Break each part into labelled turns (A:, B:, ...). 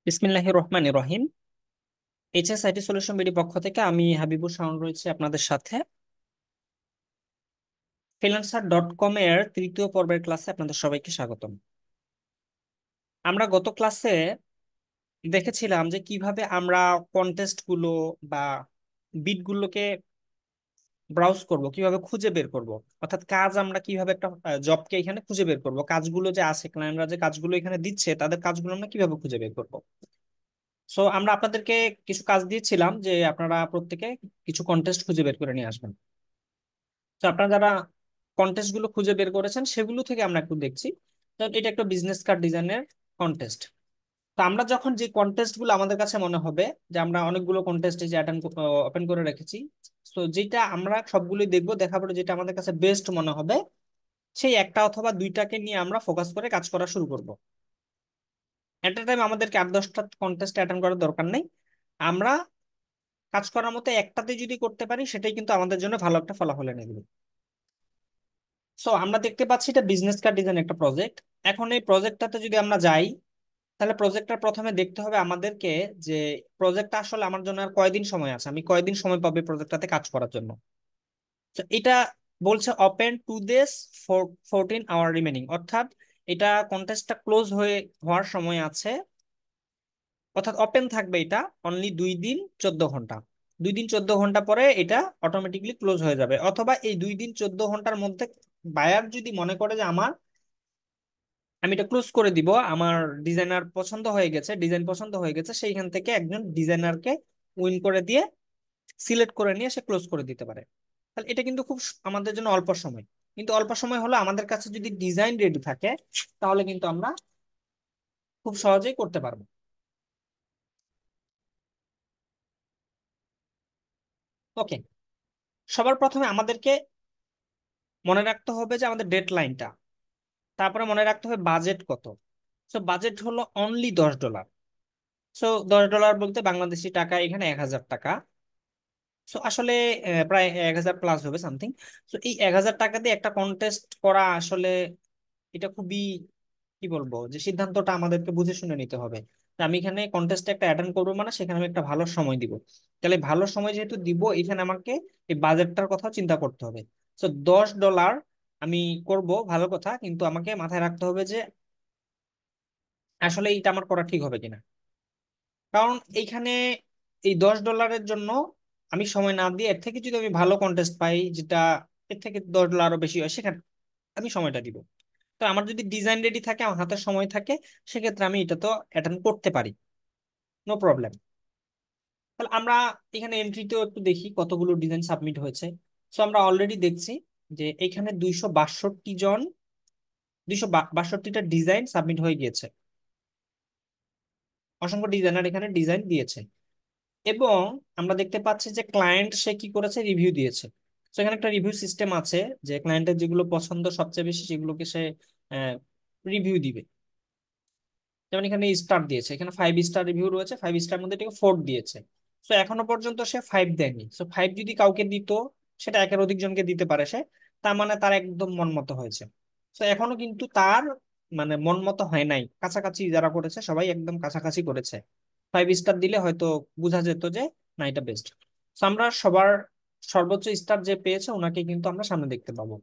A: বিসমিল্লাহির রহমানির রহিম। HS IT solution BD পক্ষ থেকে আমি হাবিবুর শাওন রয়েছে আপনাদের সাথে। ফ্রিল্যান্সার.কম এর তৃতীয় পর্বের ক্লাসে আপনাদের সবাইকে স্বাগতম। আমরা গত ক্লাসে দেখেছিলাম যে কিভাবে আমরা কন্টেস্ট গুলো বা বিট গুলোকে ব্রাউজ করব, কিভাবে খুঁজে বের করব, অর্থাৎ কাজ আমরা কিভাবে একটা জবকে এখানে খুঁজে বের করব, কাজগুলো যে আছে ক্লায়েন্টরা যে কাজগুলো এখানে দিচ্ছে তাদের কাজগুলো আমরা কিভাবে খুঁজে বের করব। সো আমরা আপনাদেরকে কিছু কাজ দিয়েছিলাম যে আপনারা প্রত্যেকে কিছু কন্টেস্ট খুঁজে বের করে নিয়ে আসবেন। তো আপনারা যারা কন্টেস্ট গুলো খুঁজে বের করেছেন সেগুলো থেকে আমরা একটু দেখছি। যেমন এটা একটা বিজনেস কার্ড ডিজাইনের কন্টেস্ট। তো আমরা যখন যে কন্টেস্ট গুলো আমাদের কাছে মনে হবে যে আমরা অনেকগুলো কন্টেস্ট যে অ্যাটেন্ড ওপেন করে রেখেছি, তো যেটা আমরা সবগুলোই দেখবো, দেখার পরে যেটা আমাদের কাছে বেস্ট মনে হবে সেই একটা অথবা দুইটাকে নিয়ে আমরা ফোকাস করে কাজ করা শুরু করব। এট এ টাইম আমাদেরকে 8-10টা কন্টেস্ট অ্যাটেন্ড করার দরকার নেই। আমরা কাজ করার মতো একটাতে যদি করতে পারি সেটাই কিন্তু আমাদের জন্য ভালো একটা ফলাফল এনে দেবে। সো আমরা দেখতে পাচ্ছি এটা বিজনেস কার্ড ডিজাইন একটা প্রজেক্ট। এখন এই প্রজেক্টটাতে যদি আমরা যাই, তাহলে প্রজেক্টটা প্রথমে দেখতে হবে আমাদেরকে যে প্রজেক্টটা আসলে আমার জন্য আর কয়দিন সময় আছে, আমি কয়দিন সময় পাবো প্রজেক্টটাতে কাজ করার জন্য। তো এটা বলছে open to this 14 hour remaining, অর্থাৎ এটা কন্টেস্টটা ক্লোজ হওয়ার সময় আছে, অর্থাৎ ওপেন থাকবে এটা অনলি 2 দিন 14 ঘন্টা। 2 দিন 14 ঘন্টা পরে এটা অটোমেটিকলি ক্লোজ হয়ে যাবে, অথবা এই 2 দিন 14 ঘন্টার মধ্যে বায়ার যদি মনে করে যে আমি এটা ক্লোজ করে দিব, আমার ডিজাইনার পছন্দ হয়ে গেছে, ডিজাইন পছন্দ হয়ে গেছে, সেইখান থেকে একজন ডিজাইনারকে উইন করে দিয়ে সিলেক্ট করে নিয়ে সে ক্লোজ করে দিতে পারে। তাহলে এটা কিন্তু খুব আমাদের জন্য অল্প সময়। কিন্তু অল্প সময় হলো আমাদের কাছে যদি ডিজাইন রেডি থাকে তাহলে কিন্তু আমরা খুব সহজেই করতে পারবো। ওকে, সবার প্রথমে আমাদেরকে মনে রাখতে হবে যে আমাদের ডেড লাইনটা, তারপরে মনে রাখতে হবে বাজেট কত। সো বাজেট হলো অনলি $10। সো $10 বলতে বাংলাদেশি টাকা এখানে 1,000 টাকা। সো আসলে প্রায় 1,000 প্লাস হবে সামথিং। সো এই 1,000 টাকা দিয়ে একটা কন্টেস্ট করা আসলে এটা খুবই, কি বলবো, যে সিদ্ধান্তটা আমাদেরকে বুঝে শুনে নিতে হবে। যে আমি এখানে কন্টেস্টে একটা অ্যাটেন্ড করবো মানে সেখানে আমি একটা ভালো সময় দিব। তাহলে ভালো সময় যেহেতু দিব, এখানে আমাকে এই বাজেটটার কথা চিন্তা করতে হবে। সো $10 আমি করব, ভালো কথা, কিন্তু আমাকে মাথায় রাখতে হবে যে আসলে এটা আমার করা ঠিক হবে কিনা। কারণ এইখানে এই $10 জন্য আমি সময় না দিয়ে এর থেকে যদি আমি ভালো কন্টেস্ট পাই যেটা এর থেকে $10 আরো বেশি হয়, সেখানে আমি সময়টা দিব। তো আমার যদি ডিজাইন রেডি থাকে, আমার হাতে সময় থাকে, সেক্ষেত্রে আমি এটা তো অ্যাটেন্ড করতে পারি, নো প্রবলেম। তাহলে আমরা এখানে এন্ট্রিতেও একটু দেখি কতগুলো ডিজাইন সাবমিট হয়েছে। সো আমরা অলরেডি দেখছি যে এখানে 262টা ডিজাইন সাবমিট হয়ে গিয়েছে। অসংখ্য ডিজাইনার এখানে ডিজাইন দিয়েছে, এবং আমরা দেখতে পাচ্ছি যে ক্লায়েন্ট সে কি করেছে, রিভিউ দিয়েছে। তো এখানে একটা রিভিউ সিস্টেম আছে যে ক্লায়েন্টের যেগুলো পছন্দ সবচেয়ে বেশি সেগুলোকে সে রিভিউ দিবে। যেমন এখানে স্টার দিয়েছে, এখানে 5 স্টার রিভিউ রয়েছে, 5 স্টার মধ্যে এটাকে 4 দিয়েছে। তো এখনো পর্যন্ত সে 5 দেয়নি। সো 5 যদি কাউকে দিত, সেটা একের অধিক জনকে দিতে পারে সে, তার মানে তার একদম মন মতো হয়েছে। তো এখনো কিন্তু তার মানে মন মতো হয় নাই, কাছাকাছি যারা করেছে সবাই একদম কাছাকাছি করেছে। 5 স্টার দিলে হয়তো বোঝা যেত যে না, এটা বেস্ট। তো আমরা সবার সর্বোচ্চ স্টার যে পেয়েছে ওনাকে কিন্তু আমরা সামনে দেখতে পাবো।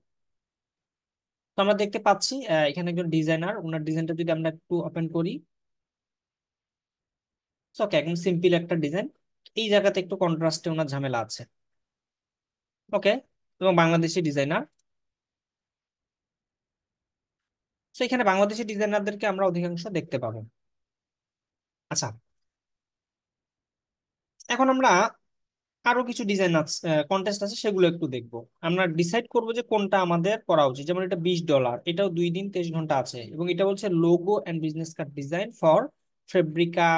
A: তো আমরা দেখতে পাচ্ছি এখানে একজন ডিজাইনার, ওনার ডিজাইনটা যদি আমরা একটু ওপেন করি, ওকে, একদম সিম্পল একটা ডিজাইন। এই জায়গাতে একটু কন্ট্রাস্টে ওনার ঝামেলা আছে। ওকে, এবং বাংলাদেশি ডিজাইনার। তো এখানে বাংলাদেশি ডিজাইনারদেরকে আমরা অধিকাংশ দেখতে পাবো। আচ্ছা, এখন আমরা আরো কিছু ডিজাইন আছে, কন্টেস্ট আছে, সেগুলো একটু দেখবো। আমরা ডিসাইড করবো যে কোনটা আমাদের করা উচিত। যেমন এটা $20, এটাও 2 দিন 23 ঘন্টা আছে, এবং এটা বলছে logo and business card design for Fabrica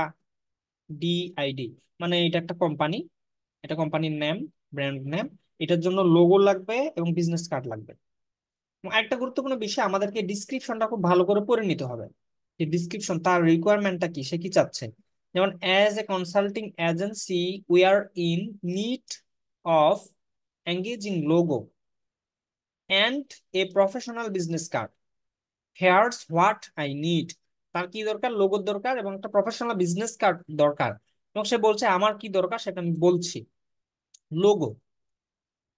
A: DID. মানে এটা একটা কোম্পানি, এটা কোম্পানির নেম, ব্র্যান্ড নেম। এটার জন্য লোগো লাগবে এবং বিজনেস কার্ড লাগবে। এবং আরেকটা গুরুত্বপূর্ণ বিষয়, আমাদেরকে ডিসক্রিপশনটা খুব ভালো করে পড়ে নিতে হবে। যে ডিসক্রিপশন তার রিকোয়ারমেন্টটা কি, সে কি চাচ্ছে। যেমন as a consulting agency we are in need of engaging logo and a professional business card, here's what I need. তার কি দরকার? লোগোর দরকার এবং একটা প্রফেশনাল বিজনেস কার্ড দরকার। এবং সে বলছে আমার কি দরকার সেটা আমি বলছি। Logo,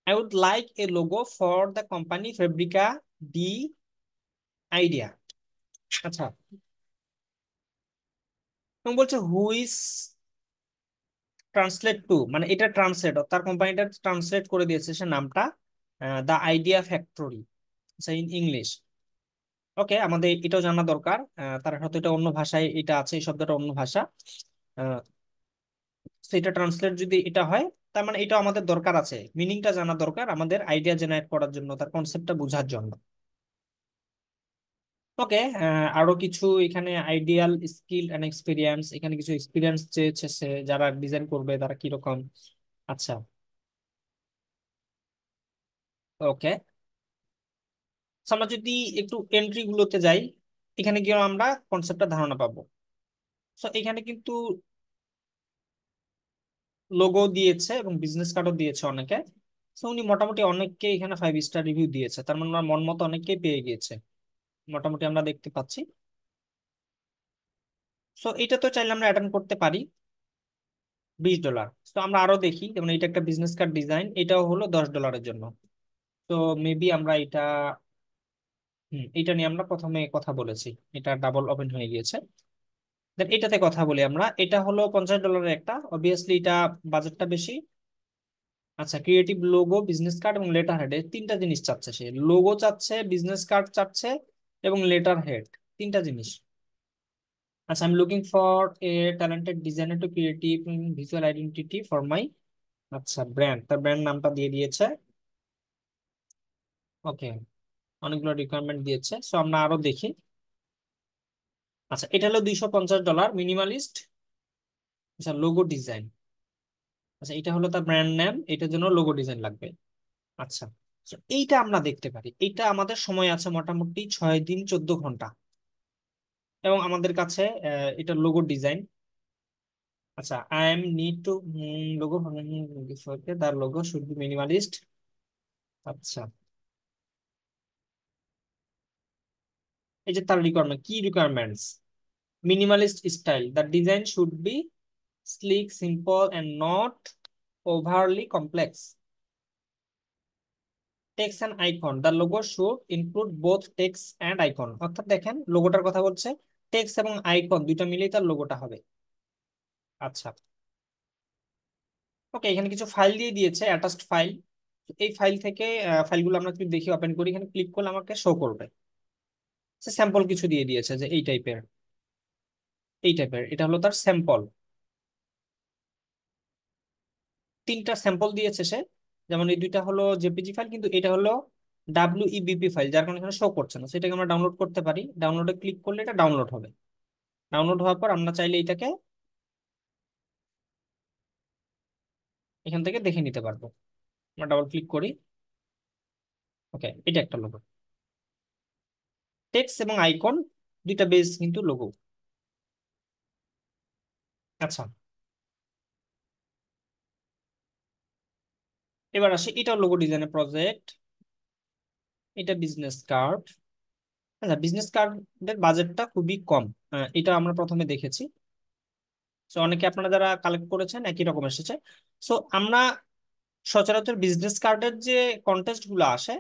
A: I would like a logo for the company Fabrica de Idea. আচ্ছা, এবং বলছে হুইস ট্রান্সলেট টু, মানে এটা ট্রান্সলেট, তার কোম্পানিটা ট্রান্সলেট করে দিয়েছে সে নামটা, দ্য আইডিয়া ফ্যাক্টরি, আচ্ছা, ইন ইংলিশ। ওকে, আমাদের এটাও জানা দরকার। তার হয়তো এটা অন্য ভাষায় এটা আছে, এই শব্দটা অন্য ভাষা। সেটা ট্রান্সলেট যদি এটা হয়, তার মানে এটা আমাদের দরকার আছে, মিনিংটা জানা দরকার আমাদের আইডিয়া জেনারেট করার জন্য, তার কনসেপ্টটা বোঝার জন্য। ওকে, আরো কিছু এখানে আইডিয়াল স্কিল এন্ড এক্সপিরিয়েন্স, এখানে কিছু এক্সপিরিয়েন্স চেয়েছে সে, যারা ডিজাইন করবে তারা কিরকম। আচ্ছা, ওকে, আমরা যদি একটু এন্ট্রি গুলোতে যাই, এখানে গিয়ে আমরা কনসেপ্টটা ধারণা পাবো। তো এখানে কিন্তু লোগো দিয়েছে এবং বিজনেস কার্ডও দিয়েছে অনেকে। তো উনি মোটামুটি অনেককে এখানে 5 স্টার রিভিউ দিয়েছে, তার মানে ওনার মন মতো অনেককেই পেয়ে গিয়েছে, মোটামুটি আমরা দেখতে পাচ্ছি। সো এটা তো চাইলে আমরা অ্যাটেন্ড করতে পারি। $20। তো আমরা আরো দেখি, যেমন এটা একটা বিজনেস কার্ড ডিজাইন, এটাও হলো $10 জন্য। তো মেবি আমরা এটা, এটা নিয়ে আমরা প্রথমে কথা বলেছি, এটা ডাবল ওপেন হয়ে গিয়েছে। দেন এটাতে কথা বলি আমরা, এটা হলো $50 একটা, অবভিয়াসলি এটা বাজেটটা বেশি। আচ্ছা, ক্রিয়েটিভ লোগো, বিজনেস কার্ড এবং লেটার হেড, এই তিনটা জিনিস চাচ্ছে সে, লোগো চাচ্ছে, বিজনেস কার্ড চাচ্ছে এবং লেটার হেড, তিনটা জিনিস। আচ্ছা, আমি looking for a talented designer to creative visual identity for my, আচ্ছা, ব্র্যান্ড, তার ব্র্যান্ড নামটা দিয়ে দিয়েছে। ওকে, অনেকগুলো রিকোয়ারমেন্ট দিয়েছে, সো আমরা আরো দেখি। আচ্ছা, এটা হলো $250 মিনিমালিস্ট, আচ্ছা, লোগো ডিজাইন। আচ্ছা, এটা হলো তার ব্র্যান্ড নেম, এটার জন্য লোগো ডিজাইন লাগবে। আচ্ছা, so এইটা আমরা দেখতে পারি, এইটা আমাদের সময় আছে মোটামুটি 6 দিন 14 ঘন্টা। এবং আমাদের কাছে এটা লোগো ডিজাইন। আচ্ছা, I am need to logo, তার লোগো শুড বি মিনিমালিস্ট। আচ্ছা, এই যে তার রিকোয়ারমেন্ট, কি requirements, minimalist style, the design should be sleek, simple and not overly complex. Text and icon, the logo should include both text and icon. অর্থাৎ দেখেন লোগোটার কথা বলছে, টেক্সট এবং আইকন দুইটা মিলেই তার লোগোটা হবে। আচ্ছা, ওকে, এখানে কিছু ফাইল দিয়ে দিয়েছে, অ্যাটাচড ফাইল। এই ফাইল থেকে ফাইলগুলো আমরা যদি দেখি, ওপেন করি, এখানে ক্লিক করলে আমাকে শো করবে। সে স্যাম্পল কিছু দিয়ে দিয়েছে যে এই টাইপের, এই টাইপের, এটা হলো তার স্যাম্পল। তিনটা স্যাম্পল দিয়েছে সে, যেমন এই দুইটা হলো জেপিজি ফাইল, কিন্তু এটা হলো ডাব্লিউইবিপি ফাইল, যার কারণে এখানে শো করছে না। সেটাকে আমরা ডাউনলোড করতে পারি, ডাউনলোডে ক্লিক করলে এটা ডাউনলোড হবে। ডাউনলোড হওয়ার পর আমরা চাইলে এটাকে এখান থেকে দেখে নিতে পারবো। আমরা ডাবল ক্লিক করি। ওকে, এটা একটা লোগো, টেক্সট এবং আইকন দুইটা বেস কিন্তু লোগো। আচ্ছা, এবার আসি, এটা লোগো ডিজাইনের প্রজেক্ট, এটা বিজনেস কার্ড। আচ্ছা, বিজনেস কার্ডের বাজেটটা খুবই কম, এটা আমরা প্রথমে দেখেছি। সো অনেকে আপনারা যারা কালেক্ট করেছেন একই রকম এসেছে। সো আমরা সচরাচর বিজনেস কার্ডের যে কন্টেস্ট গুলো আসে,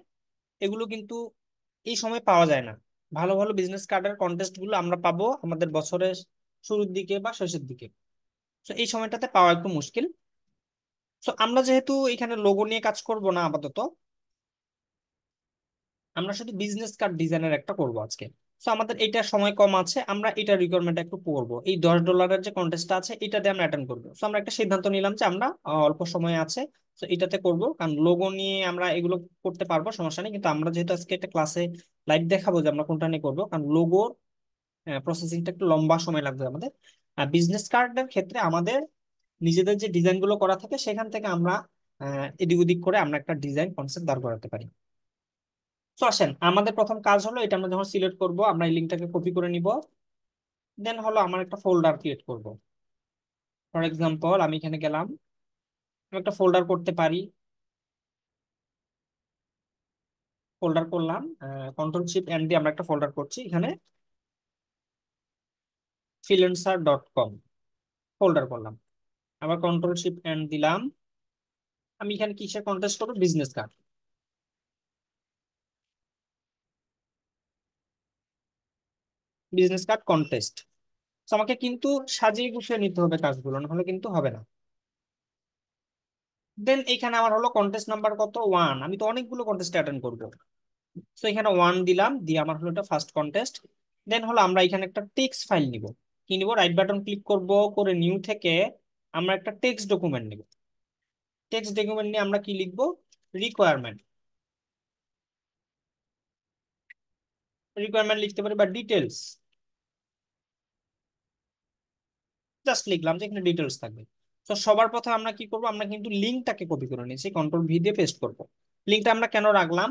A: এগুলো কিন্তু এই সময় পাওয়া যায় না। ভালো ভালো বিজনেস কার্ডের কন্টেস্ট গুলো আমরা পাবো আমাদের বছরের শুরুর দিকে বা শেষের দিকে। তো এই সময়টাতে পাওয়া একটু মুশকিল। তো আমরা যেহেতু এখানে লোগো নিয়ে কাজ করব না আপাতত, আমরা শুধু বিজনেস কার্ড ডিজাইনের একটা করব আজকে। তো আমাদের এটা সময় কম আছে, আমরা এটা রিকোয়ারমেন্ট একটু করবো, এই $10 যে কন্টেস্টটা আছে এটাতে আমরা অ্যাটেন্ড করবো। তো আমরা একটা সিদ্ধান্ত নিলাম যে আমরা অল্প সময় আছে, তো এটাতে করব, কারণ লোগো নিয়ে আমরা এগুলো করতে পারবো, সমস্যা নেই। কিন্তু আমরা যেহেতু আজকে একটা ক্লাসে লাইভ দেখাবো যে আমরা কোনটা নিয়ে করবো, কারণ লোগো প্রসেসিংটা একটু লম্বা সময় লাগবে আমাদের। আর বিজনেস কার্ডের ক্ষেত্রে আমাদের নিজেদের যে ডিজাইন গুলো করা থাকে সেখান থেকে আমরা এদিক ওদিক করে আমরা একটা ডিজাইন কনসেপ্ট দাঁড় করাতে পারি। তো আসেন, আমাদের প্রথম কাজ হলো, এটা আমরা যখন সিলেক্ট করব আমরা এই লিঙ্কটাকে কপি করে নিব। দেন হলো আমার একটা ফোল্ডার ক্রিয়েট করব। ফর এক্সাম্পল আমি এখানে গেলাম, আমি একটা ফোল্ডার করতে পারি, ফোল্ডার করলাম, কন্ট্রোল শিফট এন দিয়ে আমরা একটা ফোল্ডার করছি এখানে। freelancer.com ফোল্ডার করলাম। আবার কন্ট্রোল শিফট এন দিলাম। আমি এখানে কিসের কন্টেস্ট করবো? Business card. Business card contest. আমাকে কিন্তু সাজিয়ে গুছিয়ে নিতে হবে কাজগুলো, নাহলে কিন্তু হবে না। দেন এখানে আমার হলো কন্টেস্ট নাম্বার কত? 1। আমি তো অনেকগুলো কন্টেস্ট অ্যাটেন্ড করবো। তো এখানে 1 দিলাম, দিয়ে আমার হলো এটা ফার্স্ট কন্টেস্ট। দেন হলো আমরা এখানে একটা টেক্সট ফাইল নিব। কি নিব? রাইট বাটন ক্লিক করব, করে নিউ থেকে আমরা একটা টেক্সট ডকুমেন্ট নিব। টেক্সট ডকুমেন্ট নিয়ে আমরা কি লিখবো? রিকোয়ারমেন্ট। রিকোয়ারমেন্ট লিখতে পারি, বা ডিটেলস। জাস্ট লিখলাম যে এখানে ডিটেলস থাকবে। তো সবার প্রথমে আমরা কি করব? আমরা কিন্তু লিঙ্কটাকে কপি করে নিয়েছি, কন্ট্রোল ভি দিয়ে পেস্ট করব। লিঙ্কটা আমরা কেন রাখলাম?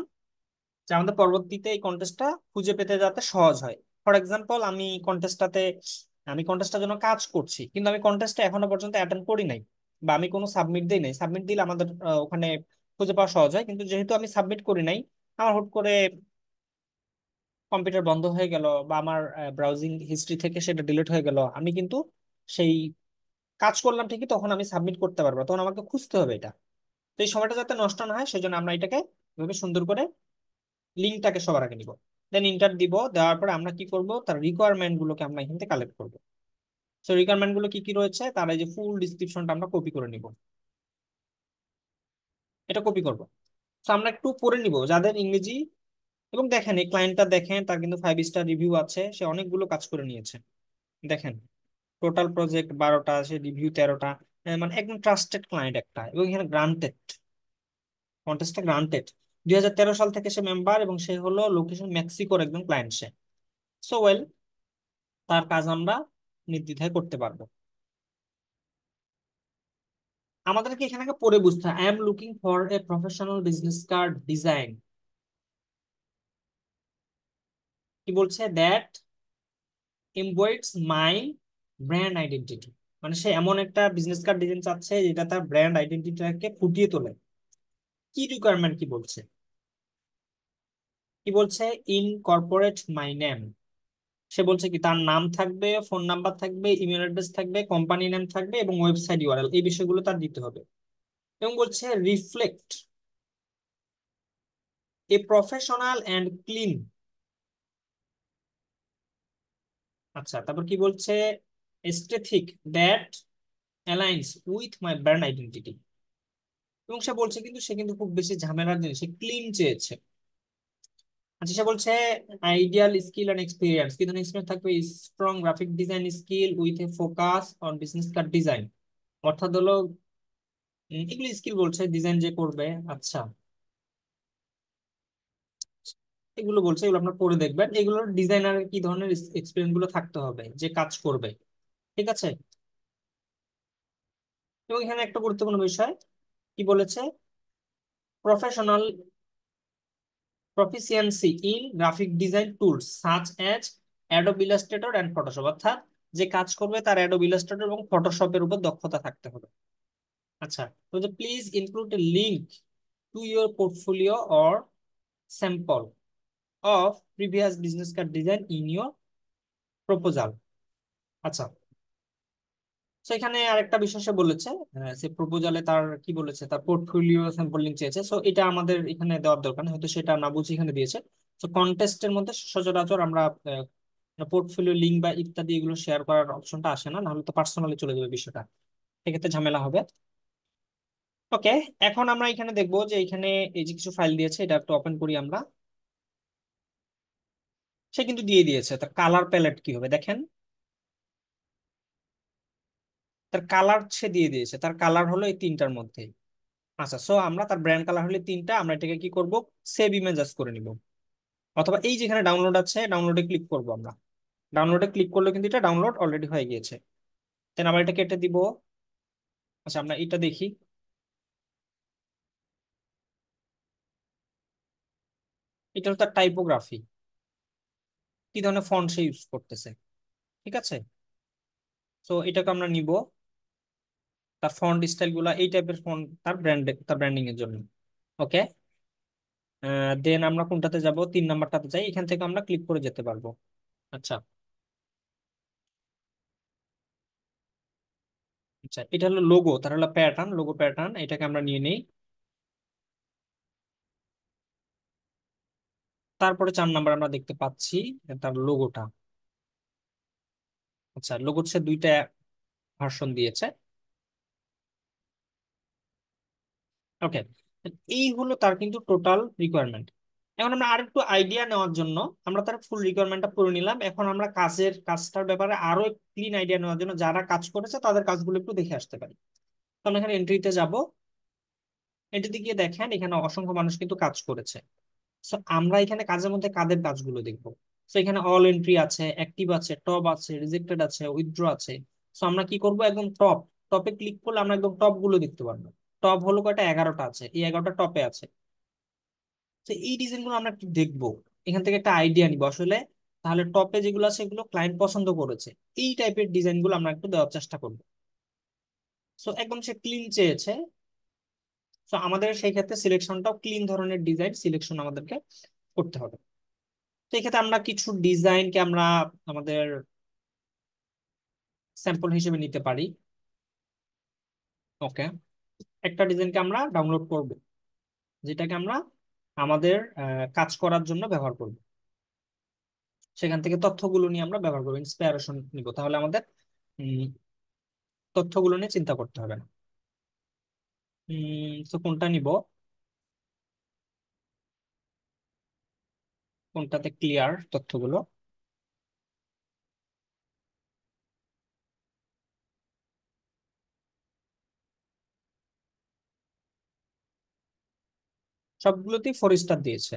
A: যে আমাদের পরবর্তীতে এই কন্টেস্টটা খুঁজে পেতে যাতে সহজ হয়। ফর এক্সাম্পল, আমি কন্টেস্টটার জন্য কাজ করছি, কিন্তু আমি কন্টেস্টটা এখনো পর্যন্ত অ্যাটেন্ড করি নাই, বা আমি কোনো সাবমিট দিই নাই। সাবমিট দিলে আমাদের ওখানে খুঁজে পাওয়া সহজ হয়, কিন্তু যেহেতু আমি সাবমিট করি নাই, আমার হুট করে কম্পিউটার বন্ধ হয়ে গেল, বা আমার ব্রাউজিং হিস্ট্রি থেকে সেটা ডিলিট হয়ে গেল, আমি কিন্তু সেই কাজ করলাম ঠিকই, তখন আমি সাবমিট করতে পারবো না, তখন আমাকে খুঁজতে হবে এটা। তো এই সময়টা যাতে নষ্ট না হয়, সেজন্য আমরা এটাকে এভাবে সুন্দর করে লিঙ্কটাকে সবার আগে নিব। দেন ইন্টার দিব। দেওয়ার পরে আমরা কি করব? তার রিকোয়ারমেন্ট গুলোকে আমরা এখান থেকে কালেক্ট করবো। তো রিকোয়ারমেন্ট গুলো কি কি রয়েছে, তার এই যে ফুল ডিসক্রিপশনটা আমরা কপি করে নিব। এটা কপি করব। তো আমরা একটু পড়ে নিব যাদের ইংরেজি। এবং দেখেন এই ক্লায়েন্টটা, দেখেন তার কিন্তু 5 স্টার রিভিউ আছে, সে অনেকগুলো কাজ করে নিয়েছে। দেখেন, টোটাল প্রজেক্ট 12টা, সে রিভিউ 13টা। মানে একদম ট্রাস্টেড ক্লায়েন্ট একটা, এবং এখানে গ্রান্টেড, কন্টেস্টটা গ্রান্টেড। 2013 সাল থেকে সে মেম্বার, এবং সে হলো লোকেশন মেক্সিকোর একদম ক্লায়েন্ট সে। সো ওয়েল, তার কাজ আমরা নির্দ্বিধায় করতে পারবো। আমাদেরকে এখানে আগে পড়ে বুঝতে হয়, I am looking for a professional business card design. কি বলছে? That embodies my brand identity. মানে সে এমন একটা বিজনেস কার্ড ডিজাইন চাচ্ছে যেটা তার ব্র্যান্ড আইডেন্টিটিটাকে ফুটিয়ে তোলে। কি রিকোয়ারমেন্ট কি বলছে? কি বলছে? Incorporate my name. সে বলছে কি তার নাম থাকবে, ফোন নাম্বার থাকবে, ইমেল অ্যাড্রেস থাকবে, কোম্পানি নেম থাকবে, এবং ওয়েবসাইট ইউআরএল, এই বিষয়গুলো তার দিতে হবে। এবং বলছে reflect a professional and clean. আচ্ছা, তারপর কি বলছে? Aesthetic that aligns with my brand identity. এবং সে বলছে কিন্তু সে কিন্তু খুব বেশি ঝামেলার জিনিস, সে ক্লিন চেয়েছে। আচ্ছা, সে বলছে আইডিয়াল স্কিল অ্যান্ড এক্সপিরিয়েন্স। কি ধরনের এক্সপিরিয়েন্স থাকবে? Strong graphic design skill with a focus on business card design. অর্থাৎ হলো এগুলি স্কিল বলছে, ডিজাইন যে করবে। আচ্ছা, এগুলো বলছে, এগুলো আপনার পড়ে দেখবেন, এগুলোর ডিজাইনারের কি ধরনের এক্সপিরিয়েন্স গুলো থাকতে হবে যে কাজ করবে। ঠিক আছে। এবং এখানে একটা গুরুত্বপূর্ণ বিষয় কি বলেছে? Professional proficiency in graphic design tools such as Adobe Illustrator and Photoshop. অর্থাৎ যে কাজ করবে তার অ্যাডোব ইলাস্ট্রেটর এবং ফটোশপের উপর দক্ষতা থাকতে হবে। আচ্ছা, তো যে please include A link to your portfolio or sample of previous business card design in your proposal. আচ্ছা, তো এখানে আরেকটা বিষয় সে বলেছে, সে প্রপোজালে তার কি বলেছে, তার পোর্টফোলিও স্যাম্পল লিঙ্ক চেয়েছে। সো এটা আমাদের এখানে দেওয়ার দরকার নেই, হয়তো সেটা না বুঝে এখানে দিয়েছে। তো কন্টেস্টের মধ্যে সচরাচর আমরা পোর্টফোলিও লিঙ্ক বা ইত্যাদি এগুলো শেয়ার করার অপশনটা আসে না, নাহলে তো পার্সোনালি চলে যাবে বিষয়টা, সেক্ষেত্রে ঝামেলা হবে। ওকে, এখন আমরা এখানে দেখবো যে এখানে এই যে কিছু ফাইল দিয়েছে, এটা একটু ওপেন করি আমরা। সে কিন্তু দিয়ে দিয়েছে তার কালার প্যালেট কি হবে, দেখেন। তার কালার সে দিয়ে দিয়েছে, তার কালার হলো এই তিনটার মধ্যে। আচ্ছা, সো আমরা তার ব্র্যান্ড কালার হলে তিনটা, আমরা এটাকে কি করব? সেভ ইমেজেস করে নিব। অথবা এই যেখানে ডাউনলোড আছে, ডাউনলোডে ক্লিক করব আমরা। ডাউনলোডে ক্লিক করলে কিন্তু এটা ডাউনলোড অলরেডি হয়ে গিয়েছে। দেন আবার এটা কেটে দিব। আচ্ছা, আমরা এটা দেখি। এটা হলো তার টাইপোগ্রাফি, কি ধরনের ফন্ট সে ইউজ করতেছে। ঠিক আছে। সো এটাকে আমরা নিব, তার ফন্ট স্টাইল গুলা এই টাইপের ফন্ট তার তার ব্র্যান্ডিং এর জন্য। ওকে। দেন আমরা কোনটাতে যাব? 3 নাম্বারটাতে যাই, এখান থেকে আমরা ক্লিক করে যেতে পারবো। আচ্ছা, আচ্ছা, এটা হলো লোগো, তার হলো প্যাটার্ন, লোগো প্যাটার্ন, এটাকে আমরা নিয়ে নেই। তারপরে 4 নাম্বার আমরা দেখতে পাচ্ছি তার লোগোটা। আচ্ছা, লোগোর সে দুইটা ভার্সন দিয়েছে। ওকে, এই হলো তার কিন্তু টোটাল রিকোয়ারমেন্ট। এখন আমরা আরেকটু আইডিয়া নেওয়ার জন্য আমরা তার ফুল রিকোয়ারমেন্টটা পড়ে নিলাম। এখন আমরা কাজটার ব্যাপারে আরো ক্লিন আইডিয়া নেওয়ার জন্য যারা কাজ করেছে তাদের কাজগুলো একটু দেখে আসতে পারি। তো আমরা এখানে এন্ট্রিতে যাব। এন্ট্রিতে গিয়ে দেখেন এখানে অসংখ্য মানুষ কিন্তু কাজ করেছে। সো আমরা এখানে কাজের মধ্যে কাদের কাজগুলো দেখবো? সো এখানে অল এন্ট্রি আছে, অ্যাক্টিভ আছে, টপ আছে, রিজেক্টেড আছে, উইথড্র আছে। সো আমরা কি করব, একদম টপে ক্লিক করলে আমরা একদম টপ গুলো দেখতে পারবো। টপ হলো কয়টা, 11টা আছে, এই 11টা টপে আছে। তো এই ডিজাইন গুলো আমরা একটু দেখবো, এখান থেকে একটা আইডিয়া নিবো আসলে তাহলে টপে যেগুলো আছে সেগুলো ক্লায়েন্ট পছন্দ করেছে। এই টাইপের ডিজাইন গুলো আমরা একটু দেওয়ার চেষ্টা করবো। সো একদম সে ক্লিন চেয়েছে। সো আমাদের সেই ক্ষেত্রে সিলেকশনটাও ক্লিন ধরনের ডিজাইন সিলেকশন আমাদেরকে করতে হবে। তো এক্ষেত্রে আমরা কিছু ডিজাইনকে আমরা আমাদের স্যাম্পল হিসেবে নিতে পারি। ওকে, একটা ডিজাইনকে আমরা ডাউনলোড করব, যেটাকে আমরা আমাদের কাজ করার জন্য ব্যবহার করব। সেখান থেকে তথ্যগুলো নিয়ে আমরা ব্যবহার করবো, ইন্সপিরেশন নিব, তাহলে আমাদের উম, তথ্যগুলো নিয়ে চিন্তা করতে হবে না। তো কোনটা নিব, কোনটাতে ক্লিয়ার তথ্যগুলো? সবগুলোতেই 4 স্টার দিয়েছে।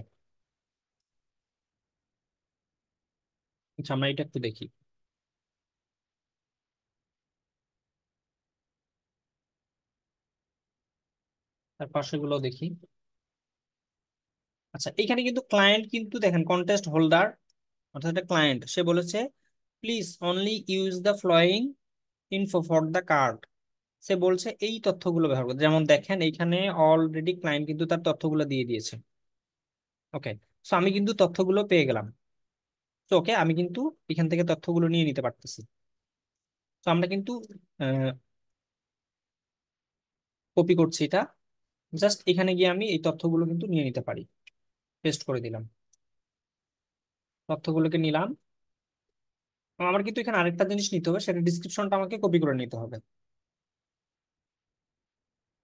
A: আচ্ছা, আমরা এটা একটু দেখি। তার পাশেগুলো দেখি। আচ্ছা, এখানে কিন্তু ক্লায়েন্ট কিন্তু দেখেন কন্টেস্ট হোল্ডার, অর্থাৎ একটা ক্লায়েন্ট, সে বলেছে please only use the following info for the card. সে বলছে এই তথ্যগুলো ব্যবহার করতে, যেমন দেখেন এইখানে অলরেডি ক্লায়েন্ট কিন্তু তার তথ্যগুলো দিয়ে দিয়েছে। ওকে, সো আমি কিন্তু তথ্যগুলো পেয়ে গেলাম। তো ওকে, আমি কিন্তু এখান থেকে তথ্যগুলো নিয়ে নিতে পারতেছি। তো আমরা কিন্তু কপি করছি এটা, জাস্ট এখানে গিয়ে আমি এই তথ্যগুলো কিন্তু নিয়ে নিতে পারি। পেস্ট করে দিলাম, তথ্যগুলোকে নিলাম। আমার কিন্তু এখানে আরেকটা জিনিস নিতে হবে, সেটা ডিসক্রিপশনটা আমাকে কপি করে নিতে হবে।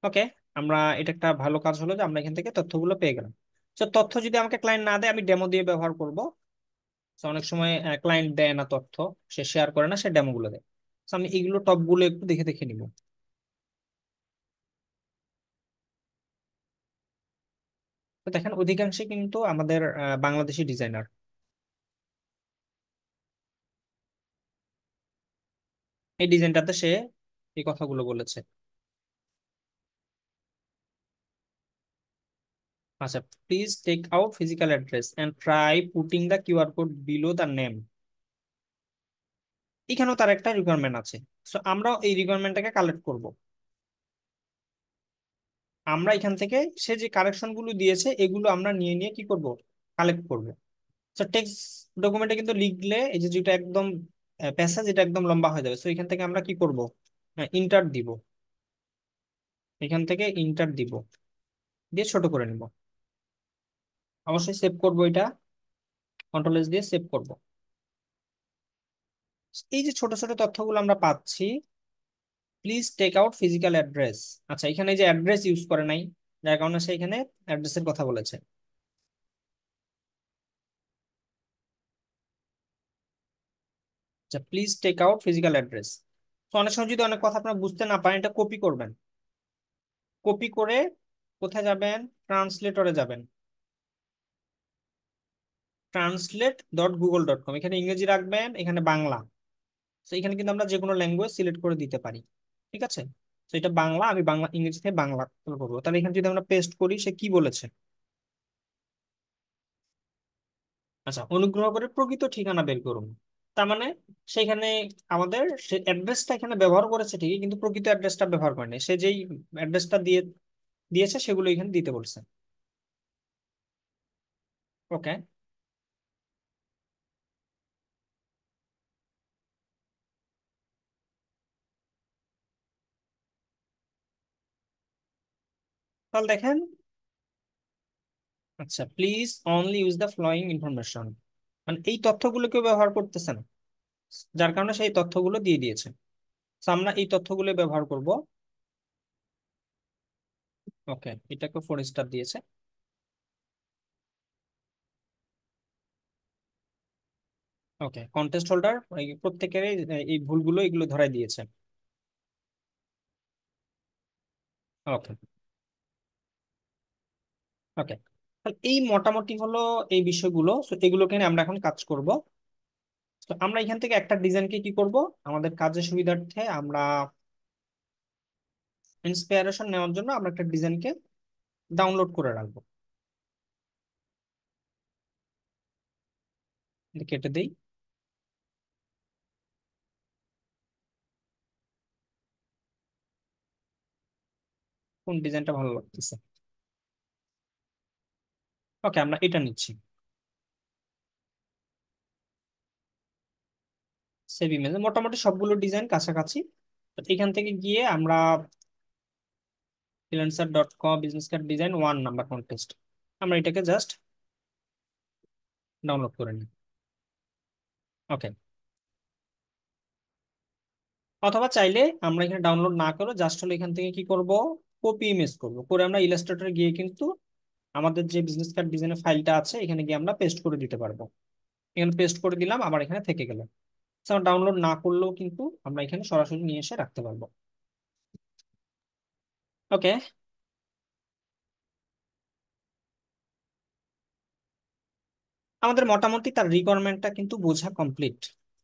A: ওকে, আমরা এটা একটা ভালো কাজ হলো যে আমরা এখান থেকে তথ্যগুলো পেয়ে গেলাম। তো তথ্য যদি আমাকে ক্লায়েন্ট না দেয় আমি ডেমো দিয়ে ব্যবহার করব। তো অনেক সময় ক্লায়েন্ট দেয় না তথ্য, সে শেয়ার করে না, সে ডেমো গুলো দেয়। তো আমি এগুলো টপ গুলো একটু দেখে দেখে নিব। তো দেখেন অধিকাংশই কিন্তু আমাদের বাংলাদেশি ডিজাইনার। এই ডিজাইনটাতে সে এই কথাগুলো বলেছে। আচ্ছা, please take out physical address and try putting the QR code below the name. এখানেও তার একটা রিকোয়ারমেন্ট আছে। সো আমরাও এই রিকোয়ারমেন্টটাকে কালেক্ট করব। আমরা এখান থেকে সে যে কারেকশন গুলো দিয়েছে এগুলো আমরা নিয়ে নিয়ে কি করব, কালেক্ট করব। তো টেক্সট ডকুমেন্টে কিন্তু লিখলে এই যে যেটা একদম প্যাসেজ, এটা একদম লম্বা হয়ে যাবে। তো এখান থেকে আমরা কি করব, ইন্টার দিব। এখান থেকে ইন্টার দিব, দিয়ে ছোট করে নিব। অবশ্যই সেভ করব, এটা কন্ট্রোল এস দিয়ে সেভ করব। এই যে ছোট ছোট তথ্যগুলো আমরা পাচ্ছি, please take out physical address. আচ্ছা, এখানে এই যে অ্যাড্রেস ইউজ করে নাই, যার কারণে সে এখানে অ্যাড্রেসের কথা বলেছে। আচ্ছা, please take out physical address. তো অনেক সময় যদি অনেক কথা আপনারা বুঝতে না পারেন, এটা কপি করবেন। কপি করে কোথায় যাবেন, ট্রান্সলেটরে যাবেন। translate.google.com, এখানে ইংরেজি রাখবেন, এখানে বাংলা। তো এখানে কিন্তু আমরা যে কোনো ল্যাঙ্গুয়েজ সিলেক্ট করে দিতে পারি। ঠিক আছে, তো এটা বাংলা, আমি বাংলা ইংরেজি থেকে বাংলা করবো। তাহলে এখানে যদি আমরা পেস্ট করি, সে কি বলেছে? আচ্ছা, অনুগ্রহ করে প্রকৃত ঠিকানা বের করুন। তার মানে সেখানে আমাদের সে অ্যাড্রেসটা এখানে ব্যবহার করেছে ঠিকই, কিন্তু প্রকৃত অ্যাড্রেসটা ব্যবহার করেনি। সে যেই অ্যাড্রেসটা দিয়েছে সেগুলো এখানে দিতে বলছে। ওকে, তাহলে দেখেন, আচ্ছা, please only use the following information, মানে এই তথ্যগুলো কেউ ব্যবহার করতেছে না, যার কারণে সেই তথ্যগুলো দিয়ে দিয়েছে। তো আমরা এই তথ্যগুলো ব্যবহার করব। ওকে, এটাকে 4 স্টার দিয়েছে। ওকে, কন্টেস্ট হোল্ডার প্রত্যেকের এই ভুলগুলো এগুলো ধরাই দিয়েছে। ওকে। ওকে, এই মোটামুটি হলো এই বিষয়গুলো। তো এগুলোকে নিয়ে আমরা এখন কাজ করব। তো আমরা এখান থেকে একটা ডিজাইনকে কি করব, আমাদের কাজের সুবিধার্থে আমরা ইন্সপিরেশন নেওয়ার জন্য আমরা একটা ডিজাইনকে ডাউনলোড করে রাখবো। এটা কেটে দেই। কোন ডিজাইনটা ভালো লাগতেছে? ওকে, আমরা এটা নিচ্ছি। সেভ ইমেজ, মোটামুটি সবগুলো ডিজাইন কাছাকাছি। তো এখান থেকে গিয়ে আমরা freelancer.com business card design 1 number contest, আমরা এটাকে জাস্ট ডাউনলোড করে নিই। ওকে। অথবা চাইলে আমরা এখানে ডাউনলোড না করে জাস্ট হলো এখান থেকে কি করব, কপি ইমেজ করব, করে আমরা ইলাস্ট্রেটরে গিয়ে কিন্তু আমাদের যে বিজনেস কার্ড ডিজাইনের ফাইলটা আছে এখানে গিয়ে আমরা পেস্ট করে দিতে পারবো। এখানে পেস্ট করে দিলাম, আবার এখানে থেকে গেল। ডাউনলোড না করলেও কিন্তু আমরা এখানে সরাসরি নিয়ে এসে রাখতে পারবো। ওকে। আমাদের মোটামুটি তার রিকোয়ারমেন্টটা কিন্তু বোঝা কমপ্লিট।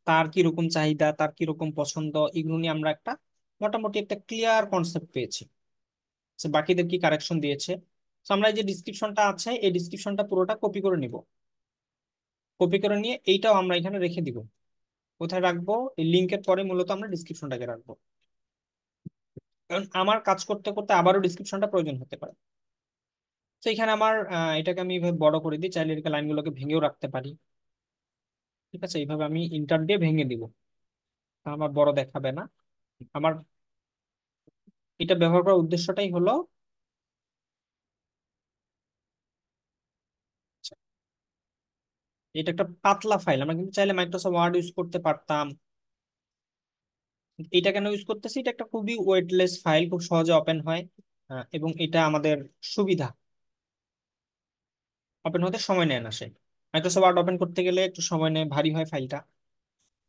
A: তার কি রকম চাহিদা, তার কি রকম পছন্দ, এগুলো নিয়ে আমরা একটা মোটামুটি একটা ক্লিয়ার কনসেপ্ট পেয়েছি। যে বাকিদের কি কারেকশন দিয়েছে। তো আমরা এই যে ডিসক্রিপশনটা আছে এই ডিসক্রিপশনটা পুরোটা কপি করে নিব। কপি করে নিয়ে এইটাও আমরা এখানে রেখে দিব। কোথায় রাখবো? এই লিঙ্কের পরে মূলত আমরা ডিসক্রিপশনটাকে রাখবো, কারণ আমার কাজ করতে করতে আবারও ডিসক্রিপশনটা প্রয়োজন হতে পারে। তো এখানে আমার এটাকে আমি এইভাবে বড় করে দিই, চাইলে এটাকে লাইনগুলোকে ভেঙেও রাখতে পারি। ঠিক আছে, এইভাবে আমি ইন্টার দিয়ে ভেঙে দিব, আমার বড় দেখাবে না। আমার এটা ব্যবহার করার উদ্দেশ্যটাই হলো, এটা একটা পাতলা ফাইল, আমরা কিন্তু চাইলে মাইক্রোসফট ওয়ার্ড ইউজ করতে পারতাম। এটা কেন ইউজ করতেছি, এটা একটা খুবই ওয়েটলেস ফাইল, খুব সহজে ওপেন হয়। এবং এটা আমাদের সুবিধা, ওপেন হতে সময় নেয় না। সে মাইক্রোসফট ওয়ার্ড ওপেন করতে গেলে একটু সময় নেয়, ভারী হয় ফাইলটা।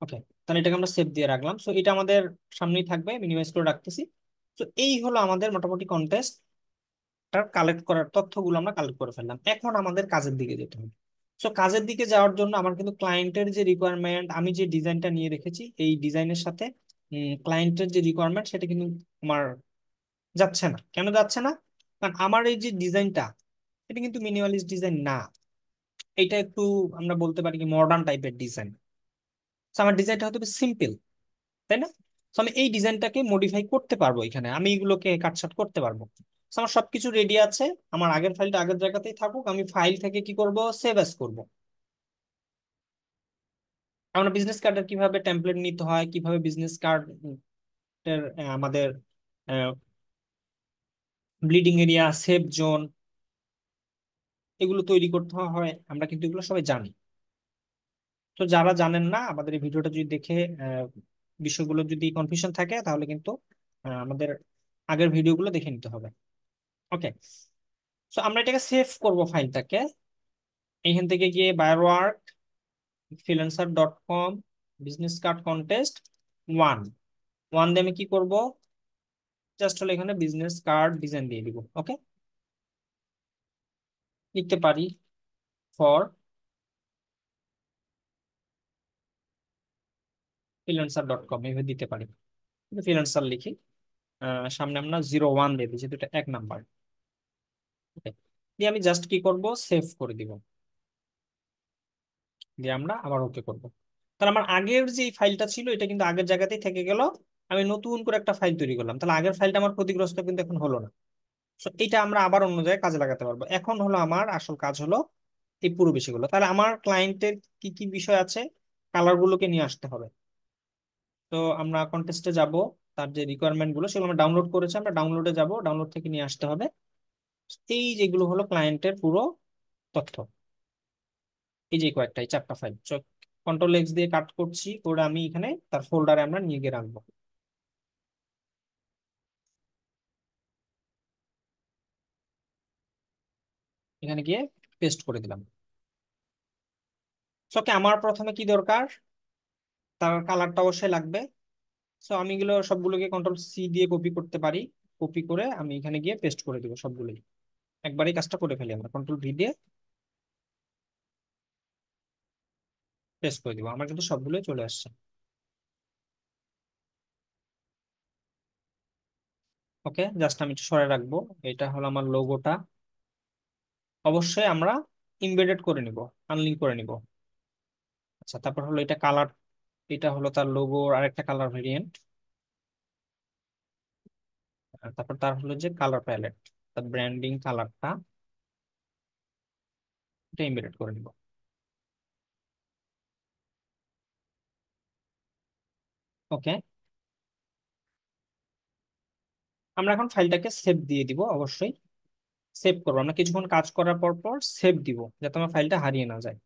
A: ওকে, তাহলে এটাকে আমরা সেভ দিয়ে রাখলাম। সো এটা আমাদের সামনেই থাকবে, মিনিমাইজ করে রাখতেছি। তো এই হলো আমাদের মোটামুটি কন্টেস্ট কালেক্ট করার তথ্যগুলো আমরা কালেক্ট করে ফেললাম। এখন আমাদের কাজের দিকে যেতে হবে। সো কাজের দিকে যাওয়ার জন্য আমার কিন্তু ক্লায়েন্টের যে রিকোয়ারমেন্ট, আমি যে ডিজাইনটা নিয়ে রেখেছি এই ডিজাইনের সাথে ক্লায়েন্টের যে রিকোয়ারমেন্ট সেটা কিন্তু আমার যাচ্ছে না। কেন যাচ্ছে না? কারণ আমার এই যে ডিজাইনটা এটা কিন্তু মিনিমালিস্ট ডিজাইন না, এটা একটু আমরা বলতে পারি কি মডার্ন টাইপের ডিজাইন। আমার ডিজাইনটা হয়তো সিম্পল, তাই না? তো আমি এই ডিজাইনটাকে মডিফাই করতে পারবো, এখানে আমি এগুলোকে কাটছাট করতে পারবো। তো আমার সবকিছু রেডি আছে, আমার আগের ফাইলটা আগের জায়গাতেই থাকুক, আমি ফাইল থেকে কি করব, সেভ এস করব। আমরা বিজনেস কার্ডের কিভাবে টেমপ্লেট নিতে হয়, কিভাবে বিজনেস কার্ডের আমাদের ব্লিডিং এরিয়া, সেভ জোন, এগুলো তৈরি করতে হয়, আমরা কিন্তু এগুলো সবাই জানি। তো যারা জানেন না, আমাদের এই ভিডিওটা যদি দেখে আহ, বিষয়গুলো যদি কনফিউশন থাকে তাহলে কিন্তু আমাদের আগের ভিডিওগুলো দেখে নিতে হবে। ওকে। সো আমরা এটাকে সেভ করব ফাইলটাকে। এখান থেকে গিয়ে বায়োওয়ার্ক ফ্রিল্যান্সার.com business card contest one, one দিয়ে আমি কি করব, জাস্ট হলো এখানে বিজনেস কার্ড ডিজাইন দিয়ে দিব। ওকে, লিখতে পারি ফর ফ্রিল্যান্সার.com, এভাবে দিতে পারি। ফ্রিল্যান্সার লিখি, সামনে আমরা 01 দিয়ে দিই যেহেতু এটা 1 নাম্বার। ওকে, দিয়ে আমি জাস্ট কি করব, সেভ করে দিব। দিয়ে আমরা আবার ওকে করব। তাহলে আমার আগের যে ফাইলটা ছিল এটা কিন্তু আগের জায়গাতেই থেকে গেল। আমি নতুন করে একটা ফাইল তৈরি করলাম, তাহলে আগের ফাইলটা আমার ক্ষতিগ্রস্ত কিন্তু এখন হলো না। তো এটা আমরা আবার অন্য জায়গায় কাজে লাগাতে পারবো। এখন হলো আমার আসল কাজ হলো এই পুরো বিষয়গুলো। তাহলে আমার ক্লায়েন্টের কি কি বিষয় আছে, কালার গুলোকে নিয়ে আসতে হবে। তো আমরা কন্টেস্টে যাব, তার যে রিকোয়ারমেন্ট গুলো সেগুলো আমরা ডাউনলোড করেছি, আমরা ডাউনলোডে যাব, ডাউনলোড থেকে নিয়ে আসতে হবে। এই যেগুলো হলো ক্লায়েন্টের পুরো তথ্য। এই যে কয়েকটা, এই 4টা ফাইল, কন্ট্রোল এক্স দিয়ে কাট করছি, ওরা আমি এখানে তার ফোল্ডারে আমরা নিয়ে গিয়ে রাখবো। এখানে গিয়ে পেস্ট করে দিলাম। ওকে, আমার প্রথমে কি দরকার, তার কালারটা অবশ্যই লাগবে। সো আমি এগুলো সবগুলোকে কন্ট্রোল সি দিয়ে কপি করতে পারি। কপি করে আমি এখানে গিয়ে পেস্ট করে দিব সবগুলোই। একবারই কাজটা করে ফেলি, আমরা কন্ট্রোল ভি দিয়ে পেস্ট করে দিব, আমার কিন্তু সবগুলোই চলে আসছে। ওকে, জাস্ট আমি একটু সরে রাখবো। এটা হলো আমার লোগোটা। অবশ্যই আমরা ইমবেডেড করে নিব, আনলিঙ্ক করে নিব। আচ্ছা, তারপর হলো এটা কালার, এটা হলো তার লোগোর আরেকটা কালার ভেরিয়েন্ট। তারপর তার হলো যে কালার প্যালেট, তার ব্র্যান্ডিং কালারটা, এটা ইমবেডেড করে নিব। ওকে, আমরা এখন ফাইলটাকে সেভ দিয়ে দিব অবশ্যই। সেভ করবো আমরা কিছুক্ষণ কাজ করার পর পর সেভ দিব, যাতে আমার ফাইলটা হারিয়ে না যায়।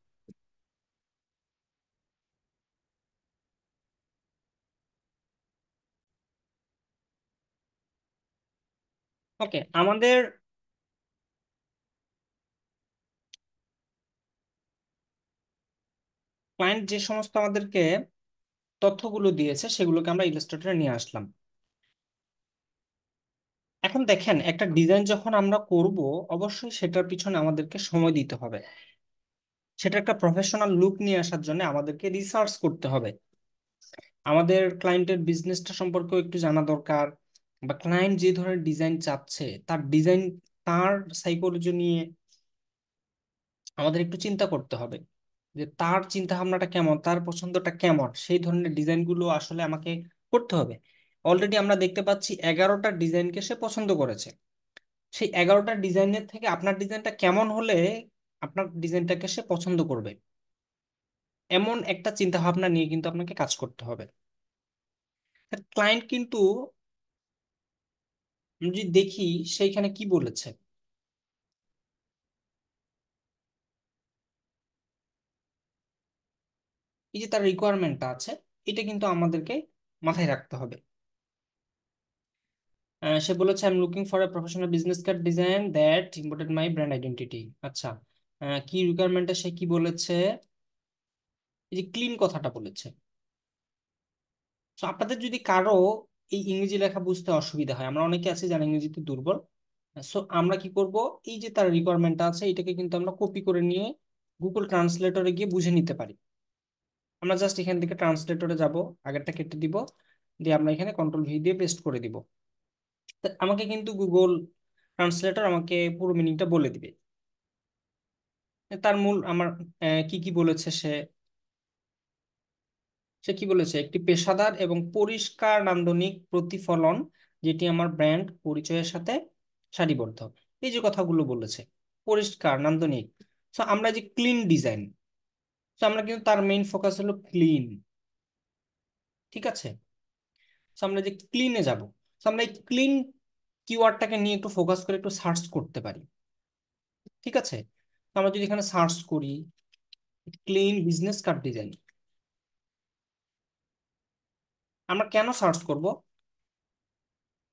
A: ওকে, আমাদের ক্লায়েন্ট যে সমস্ত আমাদেরকে তথ্যগুলো দিয়েছে সেগুলোকে আমরা ইলাস্ট্রেটরে নিয়ে আসলাম। এখন দেখেন, একটা ডিজাইন যখন আমরা করব, অবশ্যই সেটার পিছনে আমাদেরকে সময় দিতে হবে। সেটা একটা প্রফেশনাল লুক নিয়ে আসার জন্য আমাদেরকে রিসার্চ করতে হবে। আমাদের ক্লায়েন্টের বিজনেসটা সম্পর্কেও একটু জানা দরকার, বা ক্লায়েন্ট যে ধরনের ডিজাইন চাচ্ছে তার ডিজাইন, তার সাইকোলজি নিয়ে আমাদের একটু চিন্তা করতে হবে, যে তার চিন্তা ভাবনাটা কেমন, তার পছন্দটা কেমন, সেই ধরনের ডিজাইনগুলো আসলে আমাকে করতে হবে। অলরেডি আমরা দেখতে পাচ্ছি 11টা ডিজাইনকে সে পছন্দ করেছে। সেই 11টা ডিজাইনের থেকে আপনার ডিজাইনটা কেমন হলে আপনার ডিজাইনটাকে সে পছন্দ করবে, এমন একটা চিন্তা ভাবনা নিয়ে কিন্তু আপনাকে কাজ করতে হবে। ক্লায়েন্ট কিন্তু, আমি যদি দেখি সেইখানে কি বলেছে, এই যে তার রিকোয়ারমেন্টটা আছে, এটা কিন্তু আমাদেরকে মাথায় রাখতে হবে। সে বলেছে, I am looking for a professional business card design that imported my brand identity. আচ্ছা, কি রিকোয়ারমেন্টটা সে কি বলেছে, এই যে ক্লিন কথাটা বলেছে। তো আপনাদের যদি কারো এই ইংরেজি লেখা বুঝতে অসুবিধা হয়, আমরা অনেকে আছি যারা ইংরেজিতে দুর্বল, সো আমরা কি করব, এই যে তার রিকোয়ারমেন্টটা আছে এটাকে কিন্তু আমরা কপি করে নিয়ে গুগল ট্রান্সলেটরে গিয়ে বুঝে নিতে পারি। আমরা জাস্ট এখান থেকে ট্রান্সলেটরে যাব, আগেরটা কেটে দিব, দিয়ে আমরা এখানে কন্ট্রোল ভি দিয়ে পেস্ট করে দিব। তা আমাকে কিন্তু গুগল ট্রান্সলেটর আমাকে পুরো মিনিংটা বলে দিবে। তার মূল আমার কি কি বলেছে সে, সে কি বলেছে, একটি পেশাদার এবং পরিষ্কার নান্দনিক প্রতিফলন যেটি আমার ব্র্যান্ড পরিচয়ের সাথে সারিবদ্ধ। এই যে কথাগুলো বলেছে, পরিষ্কার নান্দনিক। তো আমরা যে ক্লিন ডিজাইন, তো আমরা কিন্তু তার মেইন ফোকাস হলো ক্লিন, ঠিক আছে। তো আমরা যে ক্লিনে যাব, তো আমরা এই ক্লিন কিওয়ার্ডটাকে নিয়ে একটু ফোকাস করে একটু সার্চ করতে পারি, ঠিক আছে। তো আমরা যদি এখানে সার্চ করি ক্লিন বিজনেস কার্ড ডিজাইন, আমরা কেন সার্চ করব,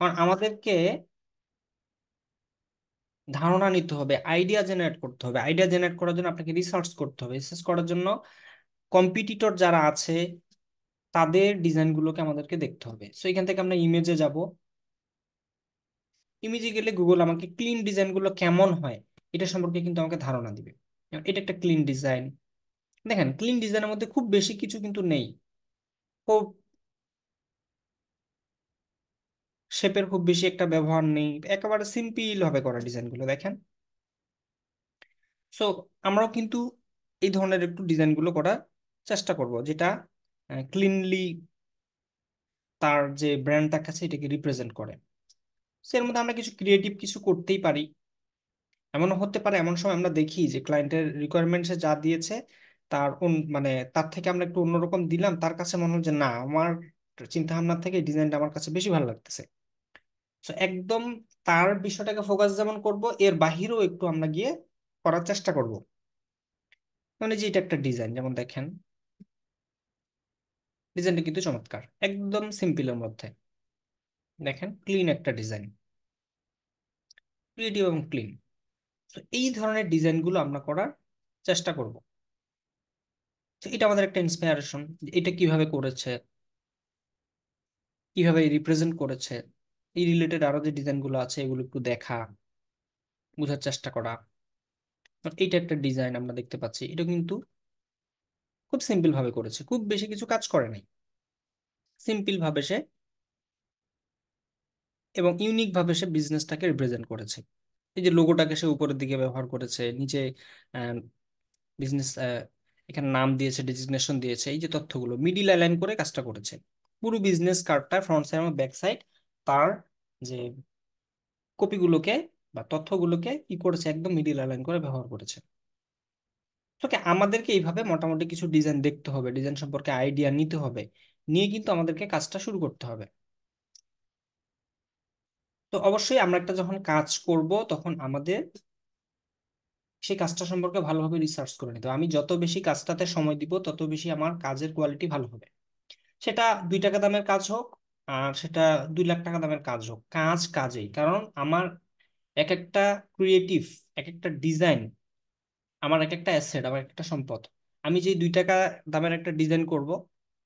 A: কারণ আমাদেরকে ধারণা নিতে হবে, আইডিয়া জেনারেট করতে হবে। আইডিয়া জেনারেট করার জন্য আপনাকে রিসার্চ করতে হবে। রিসার্চ করার জন্য কম্পিটিটর যারা আছে তাদের ডিজাইনগুলোকে আমাদেরকে দেখতে হবে। সো এখান থেকে আমরা ইমেজে যাব। ইমেজে গেলে গুগল আমাকে ক্লিন ডিজাইনগুলো কেমন হয় এটা সম্পর্কে কিন্তু আমাকে ধারণা দিবে। এটা একটা ক্লিন ডিজাইন। দেখেন, ক্লিন ডিজাইনের মধ্যে খুব বেশি কিছু কিন্তু নেই, খুব শেপের খুব বেশি একটা ব্যবহার নেই, একেবারে সিম্পল ভাবে করা ডিজাইনগুলো দেখেন। সো আমরাও কিন্তু এই ধরনের একটু ডিজাইনগুলো করার চেষ্টা করব, যেটা ক্লিনলি তার যে ব্র্যান্ডটা কাছে এটাকে রিপ্রেজেন্ট করে। সো এর মধ্যে আমরা কিছু ক্রিয়েটিভ কিছু করতেই পারি। এমনও হতে পারে, এমন সময় আমরা দেখি যে ক্লায়েন্টের রিকোয়ারমেন্টসে যা দিয়েছে তার মানে তার থেকে আমরা একটু অন্যরকম দিলাম, তার কাছে মনে হচ্ছে না, আমার চিন্তা ভাবনা থেকে ডিজাইনটা আমার কাছে বেশি ভালো লাগতেছে। সো একদম তার বিষয়টাকে ফোকাস যেমন করব, এর বাহিরেও একটু আমরা গিয়ে করার চেষ্টা করব। মানে যে এটা একটা ডিজাইন, যেমন দেখেন ডিজাইনটা কিন্তু চমৎকার, একদম সিম্পলের মধ্যে। দেখেন ক্লিন একটা ডিজাইন, ক্রিয়েটিভ এবং ক্লিন। তো এই ধরনের ডিজাইনগুলো আমরা করার চেষ্টা করব। তো এটা আমাদের একটা ইন্সপায়ারেশন, এটা কিভাবে করেছে, কিভাবে রিপ্রেজেন্ট করেছে, এই রিলেটেড আরো যে ডিজাইনগুলো আছে এগুলো একটু দেখা, বোঝার চেষ্টা করা। এইটা একটা ডিজাইন আমরা দেখতে পাচ্ছি, এটা কিন্তু খুব সিম্পল ভাবে করেছে, খুব বেশি কিছু কাজ করে নাই, সিম্পল ভাবে সে এবং ইউনিক ভাবে সে বিজনেসটাকে রিপ্রেজেন্ট করেছে। এই যে লোগোটাকে সে উপরের দিকে ব্যবহার করেছে, নিচে বিজনেস এখানে নাম দিয়েছে, ডেজিগনেশন দিয়েছে, এই যে তথ্যগুলো মিডিল অ্যালাইন করে কাজটা করেছে। পুরো বিজনেস কার্ডটা ফ্রন্ট সাইড এবং ব্যাক সাইড তার যে কপিগুলোকে বা তথ্যগুলোকে কি করেছে, একদম মিডিল অ্যালাইন করে ব্যবহার করেছে। ওকে, আমাদেরকে এইভাবে মোটামুটি কিছু ডিজাইন দেখতে হবে, ডিজাইন সম্পর্কে আইডিয়া নিতে হবে, নিয়ে কিন্তু আমাদেরকে কাজটা শুরু করতে হবে। তো অবশ্যই আমরা একটা যখন কাজ করব তখন আমাদের সেই কাজটা সম্পর্কে ভালোভাবে রিসার্চ করে নিতে হবে। আমি যত বেশি কাজটাতে সময় দিব তত বেশি আমার কাজের কোয়ালিটি ভালো হবে। সেটা 2 টাকা দামের কাজ হোক আর সেটা 2 লাখ টাকা দামের কাজ হোক, কাজ কাজেই। কারণ আমার এক একটা ক্রিয়েটিভ, এক একটা ডিজাইন আমার এক একটা অ্যাসেট, আমার একটা সম্পদ। আমি যে 2 টাকা দামের একটা ডিজাইন করব,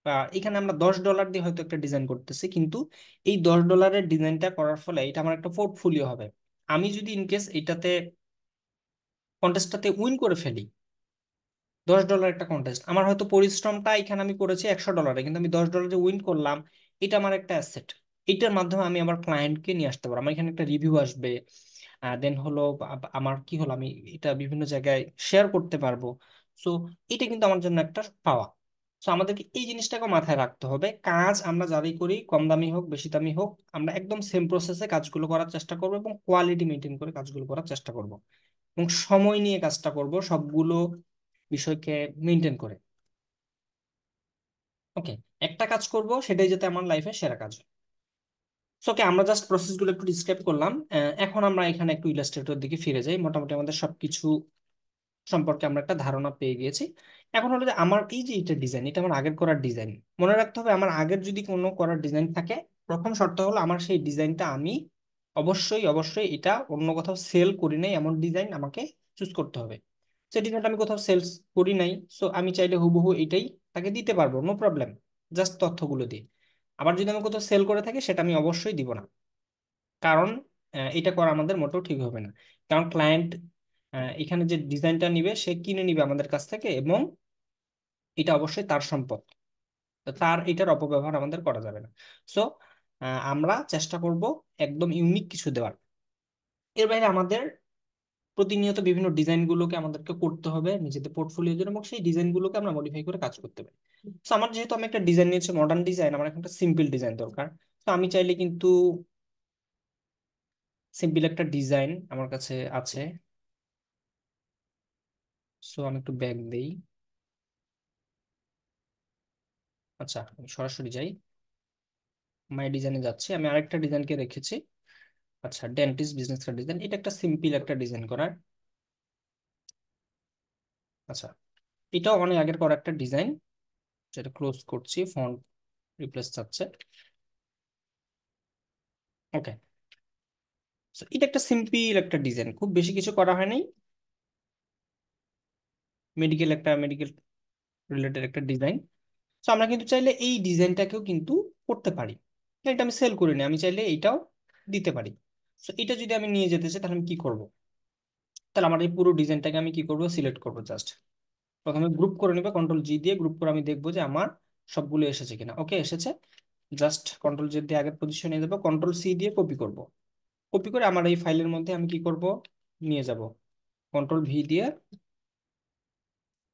A: বা এখানে আমরা $10 দিয়ে হয়তো একটা ডিজাইন করতেছি, কিন্তু এই $10 ডিজাইনটা করার ফলে এটা আমার একটা পোর্টফোলিও হবে। আমি যদি ইনকেস এটাতে কন্টেস্টটাতে উইন করে ফেলি, $10 একটা কন্টেস্ট, আমার হয়তো পরিশ্রমটা এখানে আমি করেছি $100, কিন্তু আমি $10 উইন করলাম, এটা আমার একটা অ্যাসেট। এটার মাধ্যমে আমি আমার ক্লায়েন্টকে নিয়ে আসতে পারবো, আমার এখানে একটা রিভিউ আসবে, দেন হলো আমার কি হলো, আমি এটা বিভিন্ন জায়গায় শেয়ার করতে পারবো। সো এটা কিন্তু আমার জন্য একটা পাওয়া। সো আমাদেরকে এই জিনিসটাকে মাথায় রাখতে হবে, কাজ আমরা যারাই করি, কম দামি হোক বেশি দামি হোক, আমরা একদম সেম প্রসেসে কাজগুলো করার চেষ্টা করবো এবং কোয়ালিটি মেনটেন করে কাজগুলো করার চেষ্টা করব, এবং সময় নিয়ে কাজটা করব সবগুলো বিষয়কে মেনটেন করে। ওকে, একটা কাজ করব সেটাই যাতে আমার লাইফে সেরা কাজ হয়। সো ওকে, আমরা জাস্ট প্রসেসগুলো একটু ডিসক্রাইব করলাম। এখন আমরা এখানে একটু ইলাস্ট্রেটর দিকে ফিরে যাই। মোটামুটি আমাদের সবকিছু সম্পর্কে আমরা একটা ধারণা পেয়ে গিয়েছি। এখন হলো যে আমার এই যে এটা ডিজাইন, এটা আমার আগের করার ডিজাইন। মনে রাখতে হবে, আমার আগের যদি কোনো করার ডিজাইন থাকে, প্রথম শর্ত হলো আমার সেই ডিজাইনটা আমি অবশ্যই অবশ্যই এটা অন্য কোথাও সেল করি নাই এমন ডিজাইন আমাকে চুজ করতে হবে। সেই ডিজাইনটা আমি কোথাও সেলস করি নাই, সো আমি চাইলে হুবহু এটাই তাকে দিতে পারবো, নো প্রবলেম, জাস্ট তথ্যগুলো দিয়ে। আবার যদি আমি কোথাও সেল করে থাকি, সেটা আমি অবশ্যই দিব না। কারণ এটা করা আমাদের মোটেও ঠিক হবে না। কারণ ক্লায়েন্ট এখানে যে ডিজাইনটা নিবে সে কিনে নিবে আমাদের কাছ থেকে, এবং এটা অবশ্যই তার সম্পদ। তো তার এটার অপব্যবহার আমাদের করা যাবে না। সো আমরা চেষ্টা করব একদম ইউনিক কিছু দেওয়ার। এর বাইরে আমাদের প্রতিনিয়ত বিভিন্ন ডিজাইনগুলোকে আমাদেরকে করতে হবে নিজেদের পোর্টফোলিওর জন্য, এবং সেই ডিজাইনগুলোকে আমরা মডিফাই করে কাজ করতে পারি। তো আমার যেহেতু আমি একটা ডিজাইন নিয়েছি মডার্ন ডিজাইন, আমার এখন একটা সিম্পল ডিজাইন দরকার। তো আমি চাইলে কিন্তু সিম্পল একটা ডিজাইন আমার কাছে আছে। সো আমি একটু ব্যাক দেই। আচ্ছা, আমি সরাসরি যাই, মাই ডিজাইনে যাচ্ছি, আমি আরেকটা ডিজাইনকে রেখেছি। আচ্ছা, ডেন্টিস্ট বিজনেস কার্ড ডিজাইন, এটা একটা সিম্পল একটা ডিজাইন করার। আচ্ছা, এটাও অনেক আগের করা একটা ডিজাইন, যেটা ক্লোজ করছি, ফন্ট রিপ্লেস চাচ্ছে। ওকে, এটা একটা সিম্পল একটা ডিজাইন, খুব বেশি কিছু করা হয় নাই, মেডিকেল রিলেটেড একটা ডিজাইন। তো আমরা কিন্তু চাইলে এই ডিজাইনটাকেও কিন্তু করতে পারি। এটা আমি সেল করিনি, আমি চাইলে এইটাও দিতে পারি। তো এটা যদি আমি নিয়ে যেতে চাই, তাহলে আমি কি করব? তাহলে আমার এই পুরো ডিজাইনটাকে আমি কি করব, সিলেক্ট করব জাস্ট। প্রথমে গ্রুপ করে নেবে, কন্ট্রোল G দিয়ে গ্রুপ করে আমি দেখবো যে আমার সবগুলো এসেছে কিনা। ওকে, এসেছে। জাস্ট কন্ট্রোল Z দিয়ে আগের পজিশনে নিয়ে যাবো, কন্ট্রোল C দিয়ে কপি করব। কপি করে আমার এই ফাইলের মধ্যে আমি কি করব, নিয়ে যাব, কন্ট্রোল V দিয়ে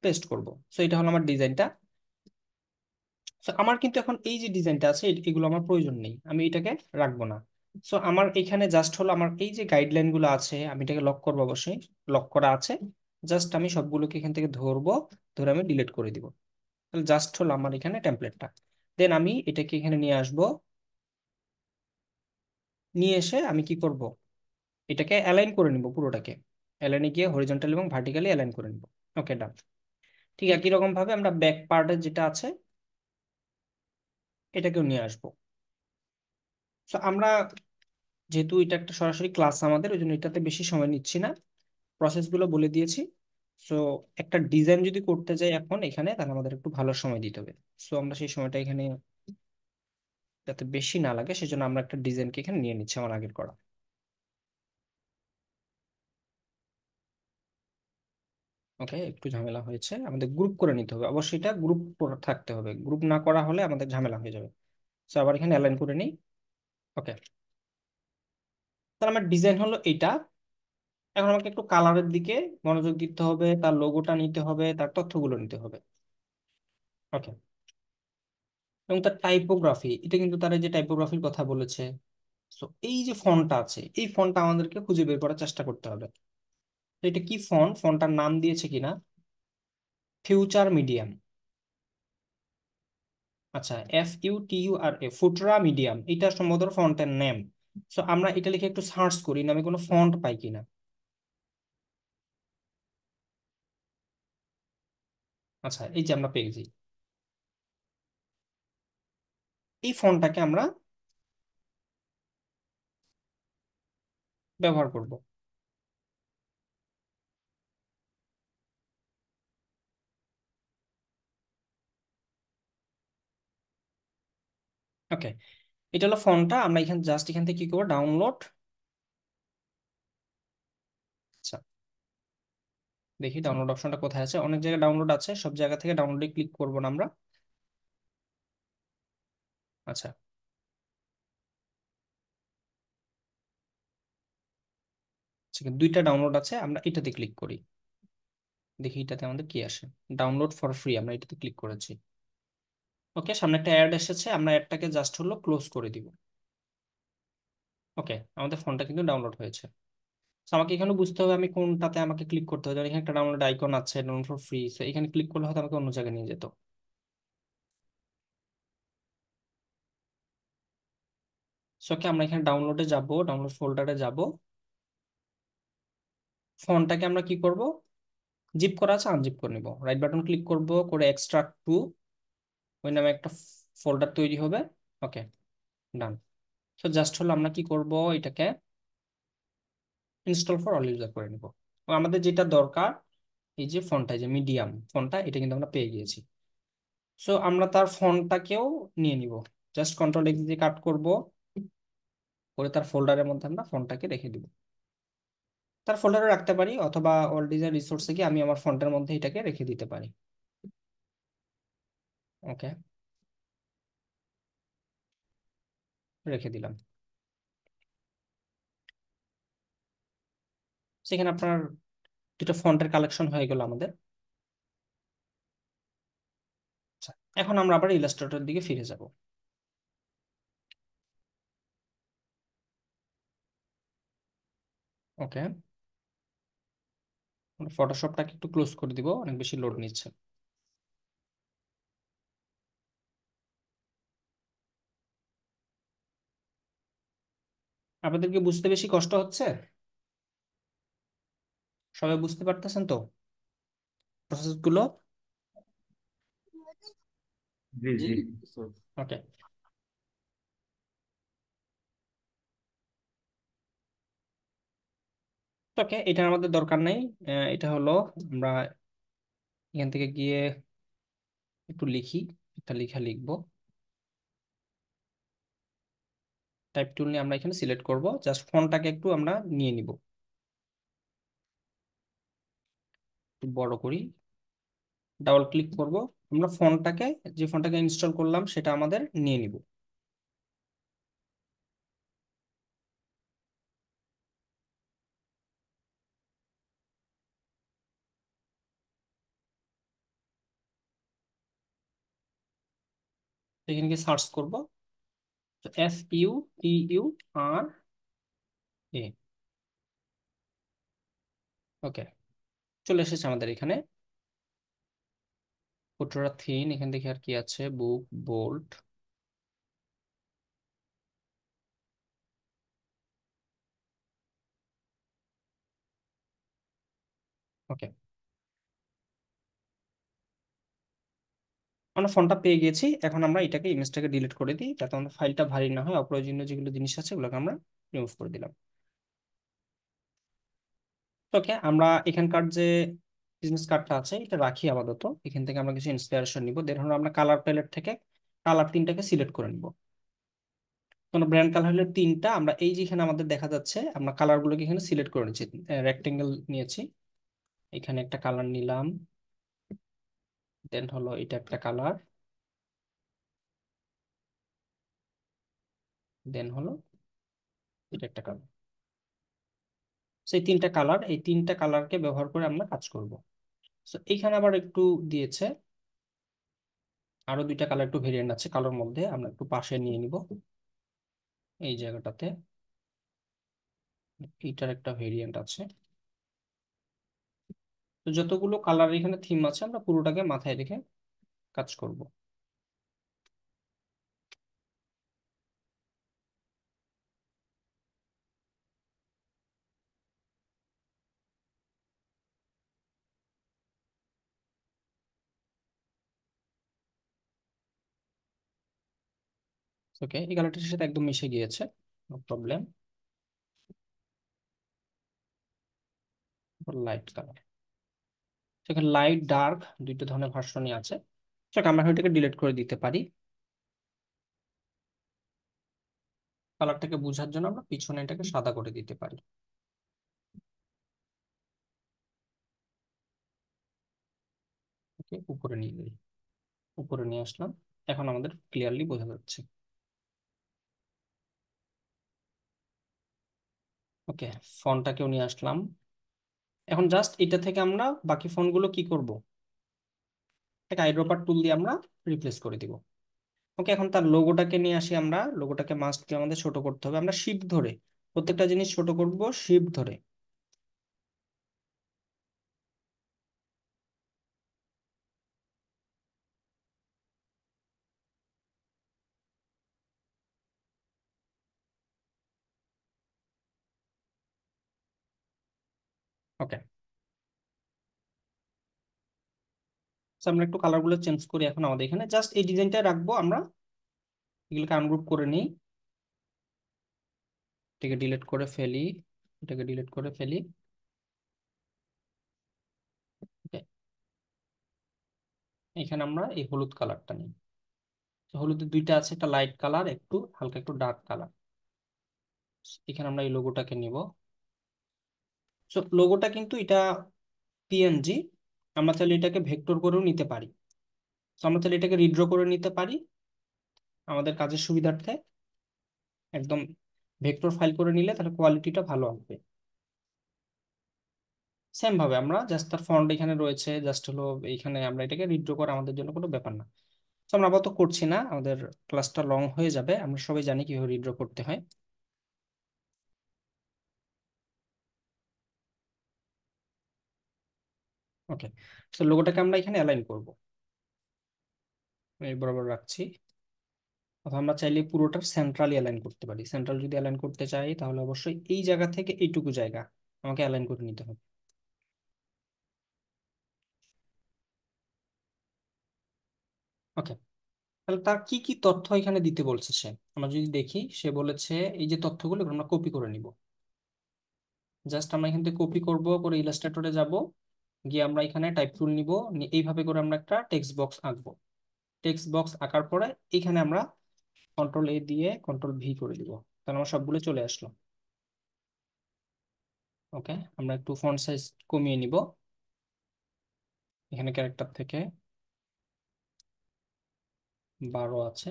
A: পেস্ট করব। সো এটা হলো আমার ডিজাইনটা। সো আমার কিন্তু এখন এই যে ডিজাইনটা আছে এগুলো আমার প্রয়োজন নেই, আমি এটাকে রাখবো না। সো আমার এখানে জাস্ট হলো আমার এই যে গাইডলাইন গুলো আছে, আমি এটাকে লক করবো, অবশ্যই লক করা আছে। জাস্ট আমি সবগুলোকে এখান থেকে ধরবো, ধরে আমি ডিলিট করে দিব। তাহলে জাস্ট হলো আমার এখানে টেমপ্লেটটা। দেন আমি এটাকে এখানে নিয়ে আসব, নিয়ে এসে আমি কি করব, এটাকে অ্যালাইন করে নিব পুরোটাকে, অ্যালাইনে গিয়ে হরিজন্টাল এবং ভার্টিক্যালি অ্যালাইন করে নিব। ওকে, ডান। ঠিক একই রকম ভাবে আমরা ব্যাক পার্টে যেটা আছে এটাকেও নিয়ে আসবো। তো আমরা যেহেতু এটা একটা সরাসরি ক্লাস আমাদের, ওই জন্য এটাতে বেশি সময় নিচ্ছি না, প্রসেসগুলো বলে দিয়েছি। সো একটা ডিজাইন যদি করতে যাই এখন এখানে, তাহলে আমাদের একটু ভালো সময় দিতে হবে। সো আমরা সেই সময়টা এখানে যাতে বেশি না লাগে সেজন্য আমরা একটা ডিজাইনকে এখানে নিয়ে নিচ্ছি আমার আগের করা। ওকে, একটু ঝামেলা হয়েছে, আমাদের গ্রুপ করে নিতে হবে অবশ্যই, এটা গ্রুপ থাকতে হবে, গ্রুপ না করা হলে আমাদের ঝামেলা হয়ে যাবে। সো আবার এখানে অ্যালাইন করে নিই। ওকে, তাহলে আমার ডিজাইন হলো এইটা। এখন আমাকে একটু কালারের দিকে মনোযোগ দিতে হবে, তার লোগোটা নিতে হবে, তার তথ্যগুলো নিতে হবে। ওকে, এবং তার টাইপোগ্রাফি, এটা কিন্তু তারা যে টাইপোগ্রাফির কথা বলেছে। তো এই যে ফন্টটা আছে, এই ফন্টটা আমাদেরকে খুঁজে বের করার চেষ্টা করতে হবে। তো এটা কি ফন্ট, ফন্টটার নাম দিয়েছে কিনা, ফিউচার মিডিয়াম। আচ্ছা, FUTURA, ফুটরা মিডিয়াম, এটা সম্ভবত ফন্টের নেম। সো আমরা এটা লিখে একটু সার্চ করি নামে কোনো ফন্ট পাই কিনা। আচ্ছা, এই যে আমরা পেয়েছি, এই ফন্টটাকে আমরা ব্যবহার করব। ওকে, এটা হলো ফন্টটা, আমরা এখানে জাস্ট এখান থেকে কি করবো, ডাউনলোড। আচ্ছা, দেখি ডাউনলোড অপশনটা কোথায় আছে, অনেক জায়গায় ডাউনলোড আছে, সব জায়গা থেকে ডাউনলোডে ক্লিক করবো না আমরা। আচ্ছা, দুইটা ডাউনলোড আছে, আমরা এটাতে ক্লিক করি, দেখি এটাতে আমাদের কি আসে। ডাউনলোড ফর ফ্রি, আমরা এটাতে ক্লিক করেছি। ওকে, সামনে একটা অ্যাড এসেছে, আমরা অ্যাডটাকে জাস্ট হলো ক্লোজ করে দিব। ওকে, আমাদের ফোনটা কিন্তু ডাউনলোড হয়েছে। তো আমাকে এখানে বুঝতে হবে আমি কোনটাতে আমাকে ক্লিক করতে হবে, যেমন এখানে একটা ডাউনলোড আইকন আছে, ডাউনলোড ফর ফ্রি, তো এখানে ক্লিক করলে হয়তো আমাকে অন্য জায়গায় নিয়ে যেত। সো ওকে, আমরা এখানে ডাউনলোডে যাব, ডাউনলোড ফোল্ডারে যাব, ফোনটাকে আমরা কি করব, জিপ করা আছে আনজিপ করে নিব, রাইট বাটন ক্লিক করব, করে এক্সট্রাক্ট টু, ওই নামে একটা ফোল্ডার তৈরি হবে। ওকে, ডান। তো জাস্ট হলো আমরা কি করব, এটাকে ইনস্টল ফর অল ইউজার করে নিব। আমাদের যেটা দরকার, এই যে ফন্টটা, যে মিডিয়াম ফন্টটা, এটা কিন্তু আমরা পেয়ে গিয়েছি। সো আমরা তার ফন্টটাকেও নিয়ে নিব, জাস্ট কন্ট্রোল এক্স দিয়ে কাট করব, করে তার ফোল্ডারের মধ্যে আমরা ফন্টটাকে রেখে দিব। তার ফোল্ডারে রাখতে পারি, অথবা অল ডিজাইন রিসোর্সে গিয়ে আমি আমার ফন্টের মধ্যে এটাকে রেখে দিতে পারি। ওকে, রেখে দিলাম। সেখানে আপনার দুটো ফন্টের কালেকশন হয়ে গেল আমাদের। আচ্ছা, এখন আমরা আবার ইলাস্ট্রেটরের দিকে ফিরে যাব। ওকে, ফটোশপটাকে একটু ক্লোজ করে দিব, অনেক বেশি লোড নিচ্ছে। আপনাদেরকে বুঝতে বেশি কষ্ট হচ্ছে? সবাই বুঝতে পারতেছেন তো প্রসেস গুলো?
B: জি
A: জি।
B: জি।
A: ওকে, ওকে, এটা আমাদের দরকার নেই। এটা হলো, আমরা এখান থেকে গিয়ে একটু লিখি, একটা লেখা লিখবো। টাইপ টুল নিয়ে আমরা এখানে সিলেক্ট করব, জাস্ট ফন্টটাকে একটু আমরা নিয়ে নিব, একটু বড় করি, ডাবল ক্লিক করব, আমরা ফন্টটাকে, যে ফন্টটাকে ইনস্টল করলাম সেটা আমাদের নিয়ে নিব। এখানে গিয়ে সার্চ করব, FUTURA। ওকে, চলে এসেছে আমাদের এখানে। ফুটোরা থিন, এখান থেকে আর কি আছে, বুক, বোল্ট। ওকে, আমরা ফন্টটা পেয়ে গেছি। এখন আমরা এটাকে ইমেজটাকে ডিলিট করে দিই, যাতে আমাদের ফাইলটা ভারী না হয়। অপ্রয়োজনীয় যেগুলো জিনিস আছে ওগুলোকে আমরা রিমুভ করে দিলাম। ওকে, আমরা এখানকার যে বিজনেস কার্ডটা আছে এটা রাখি আপাতত। এখান থেকে আমরা কিছু ইন্সপিরেশন নিব। দেন হলো আমরা কালার প্যালেট থেকে কালার তিনটাকে সিলেক্ট করে নিব। কোনো ব্র্যান্ড কালার হলে তিনটা, আমরা এই যেখানে আমাদের দেখা যাচ্ছে আমরা কালারগুলোকে এখানে সিলেক্ট করে নিচ্ছি। রেক্টেঙ্গেল নিয়েছি, এখানে একটা কালার নিলাম। দেন হলো এটা একটা কালার, দেন হলো এটা একটা কালার। সেই তিনটা কালার, এই তিনটা কালারকে ব্যবহার করে আমরা কাজ করব। তো এইখানে আবার একটু দিয়েছে, আরো দুইটা কালার একটু ভেরিয়েন্ট আছে কালোর মধ্যে, আমরা একটু পাশে নিয়ে নিব এই জায়গাটাতে। এইটার একটা ভেরিয়েন্ট আছে। তো যতগুলো কালার এখানে থিম আছে আমরা পুরোটাকে মাথায় রেখে কাজ করব। ওকে, এই কালারটার সাথে একদম মিশে গিয়েছে, নো প্রবলেম। লাইট কালার, সেখানে লাইট ডার্ক দুইটা ধরনের ভার্সনই আছে। সেটা আমরা এটাকে ডিলিট করে দিতে পারি। কালারটাকে বোঝার জন্য আমরা পিছনে এটাকে সাদা করে দিতে পারি। ওকে, উপরে নিয়ে যাই, উপরে নিয়ে আসলাম। এখন আমাদের ক্লিয়ারলি বোঝা যাচ্ছে। ওকে, ফন্টটাকেও নিয়ে আসলাম। এখন জাস্ট এটা থেকে আমরা বাকি ফন্টগুলো কি করব, একটা আইড্রপার টুল দিয়ে আমরা রিপ্লেস করে দিব। ওকে, এখন তার লোগোটাকে নিয়ে আসি। আমরা লোগোটাকে মাস্ট দিয়ে আমাদের ছোট করতে হবে, আমরা শিফট ধরে প্রত্যেকটা জিনিস ছোট করব, শিফট ধরে। ওকে, আমরা একটু কালারগুলো চেঞ্জ করি। এখন আমাদের এখানে জাস্ট এই ডিজাইনটা রাখবো আমরা। এগুলোকে আনগ্রুপ করে নিই, এটাকে ডিলিট করে ফেলি, এটাকে ডিলিট করে ফেলি। ওকে, এখানে আমরা এই হলুদ কালারটা নিই। হলুদের দুইটা আছে, একটা লাইট কালার, একটু হালকা একটু ডার্ক কালার। এখানে আমরা এই লোগোটাকে নিব। সো লোগোটা কিন্তু এটা পিএনজি, আমরা চাইলে এটাকে ভেক্টর করেও নিতে পারি। তো আমরা চাইলে এটাকে রিড্র করে নিতে পারি আমাদের কাজের সুবিধার্থে। একদম ভেক্টর ফাইল করে নিলে তাহলে কোয়ালিটিটা ভালো আসবে। সেম ভাবে আমরা জাস্ট তার ফন্ট এখানে রয়েছে, জাস্ট হলো এইখানে আমরা এটাকে রিড্র করা আমাদের জন্য কোনো ব্যাপার না। তো আমরা আপাতত করছি না, আমাদের ক্লাসটা লং হয়ে যাবে। আমরা সবাই জানি কিভাবে রিড্র করতে হয়। ওকে, তো লোগোটাকে আমরা এখানে অ্যালাইন করব, এই বরাবর রাখছি। অথবা আমরা চাইলে পুরোটার সেন্ট্রালি অ্যালাইন করতে পারি। সেন্ট্রাল যদি অ্যালাইন করতে চাই তাহলে অবশ্যই এই জায়গা থেকে এইটুকু জায়গা আমাকে অ্যালাইন করে নিতে হবে। ওকে, তাহলে তার কি কি তথ্য এখানে দিতে বলছে সে, আমরা যদি দেখি। সে বলেছে এই যে তথ্যগুলো এগুলো আমরা কপি করে নিব। জাস্ট আমরা এখান থেকে কপি করব, করে ইলাস্ট্রেটরে যাব, গিয়ে আমরা এখানে টাইপ টুল নিব, নিয়ে এইভাবে করে আমরা একটা টেক্সট বক্স আঁকবো। টেক্সট বক্স আঁকার পরে এখানে আমরা কন্ট্রোল এ দিয়ে কন্ট্রোল ভি করে দিব, তাহলে আমার সবগুলো চলে আসলো। ওকে, আমরা একটু ফন্ট সাইজ কমিয়ে নিব। এখানে ক্যারেক্টার থেকে 12 আছে,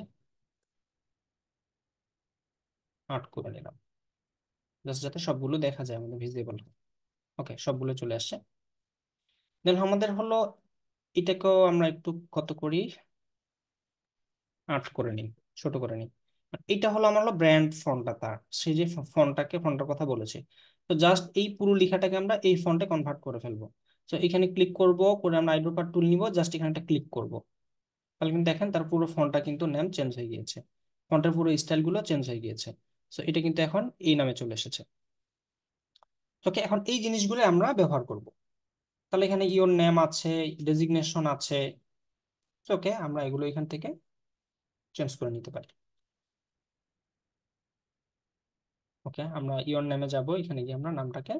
A: 8 করে নিলাম, জাস্ট যাতে সবগুলো দেখা যায় আমাদের ভিজিবল। ওকে, সবগুলো চলে আসছে। দেন আমাদের হলো এটাকেও আমরা একটু কত করি, 8 করে নিই, ছোট করে নিই। এটা হলো আমার হলো ব্র্যান্ড ফন্টটা তার, সে যে ফন্টের কথা বলেছে। তো জাস্ট এই পুরো লেখাটাকে আমরা এই ফন্টে কনভার্ট করে ফেলবো। তো এখানে ক্লিক করব, করে আমরা আইড্রপার টুল নিব, জাস্ট এখানে একটা ক্লিক করব। তাহলে কিন্তু দেখেন তার পুরো ফন্টটা কিন্তু নাম চেঞ্জ হয়ে গিয়েছে, ফন্টের পুরো স্টাইলগুলো চেঞ্জ হয়ে গিয়েছে। তো এটা কিন্তু এখন এই নামে চলে এসেছে। ওকে, এখন এই জিনিসগুলো আমরা ব্যবহার করব। তাহলে এখানে ইওর নেম আছে, ডেজিগনেশন আছে। ওকে, আমরা এগুলো এখান থেকে চেঞ্জ করে নিতে পারি। ওকে, আমরা ইওর নেমে যাব, এখানে গিয়ে আমরা নামটাকে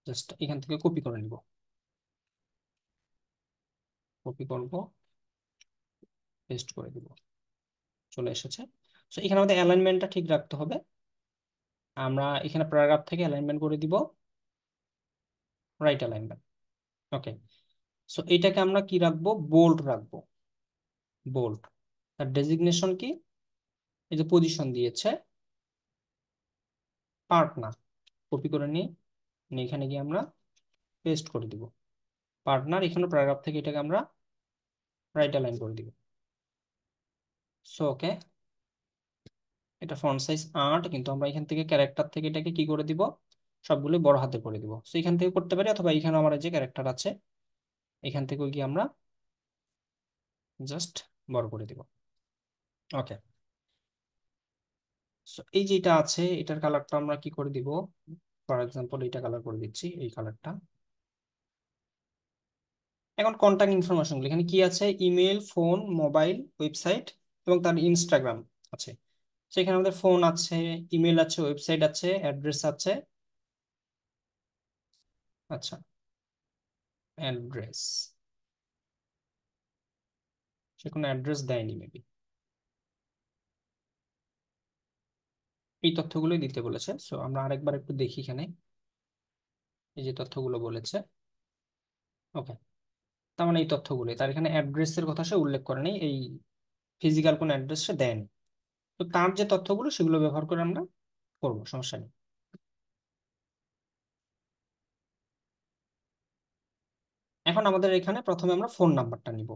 A: জাস্ট এখান থেকে কপি করে নিব। কপি করব, পেস্ট করে দিব, চলে এসেছে। তো এখানে আমাদের অ্যালাইনমেন্টটা ঠিক রাখতে হবে। আমরা এখানে প্যারাগ্রাফ থেকে অ্যালাইনমেন্ট করে দিব রাইট অ্যালাইনমেন্ট। ওকে, সো এইটাকে আমরা কি রাখবো, বোল্ড রাখবো, বোল্ড। তার ডেজিগনেশন কি, এই যে পজিশন দিয়েছে পার্টনার, কপি করে নিই, নিয়ে এখানে গিয়ে আমরা পেস্ট করে দিব পার্টনার। এখানে প্যারাগ্রাফ থেকে এটাকে আমরা রাইট অ্যালাইন করে দিব। সো ওকে, এটা ফন্ট সাইজ 8, কিন্তু আমরা এখান থেকে ক্যারেক্টার থেকে এটাকে কি করে দিব, সবগুলো বড় হাতে করে দিব। সো এখান থেকে করতে পারি, অথবা এখানে আমার যে ক্যারেক্টার আছে এখান থেকে গিয়ে আমরা জাস্ট বড় করে দিব। ওকে, সো এই যেটা আছে এটার কালারটা আমরা কি করে দিব, ফর এক্সাম্পল এইটা কালার করে দিচ্ছি, এই কালারটা। এখন কন্ট্যাক্ট ইনফরমেশন এখানে কি আছে, ইমেল, ফোন, মোবাইল, ওয়েবসাইট এবং তার ইনস্টাগ্রাম আছে। সেখানে আমাদের ফোন আছে, ইমেল আছে, ওয়েবসাইট আছে, অ্যাড্রেস আছে। আচ্ছা, অ্যাড্রেস, সে কোনো অ্যাড্রেস দেয়নি মেবি, এই তথ্যগুলোই দিতে বলেছে। সো আমরা আরেকবার একটু দেখি এখানে এই যে তথ্যগুলো বলেছে। ওকে, তার মানে এই তথ্যগুলো, তার এখানে অ্যাড্রেসের কথা সে উল্লেখ করে নেই, এই ফিজিক্যাল কোন অ্যাড্রেস সে দেয়নি। তো তার যে তথ্যগুলো সেগুলো ব্যবহার করে আমরা করবো, সমস্যা নেই। এখন আমাদের এখানে প্রথমে আমরা ফোন নাম্বারটা নিব।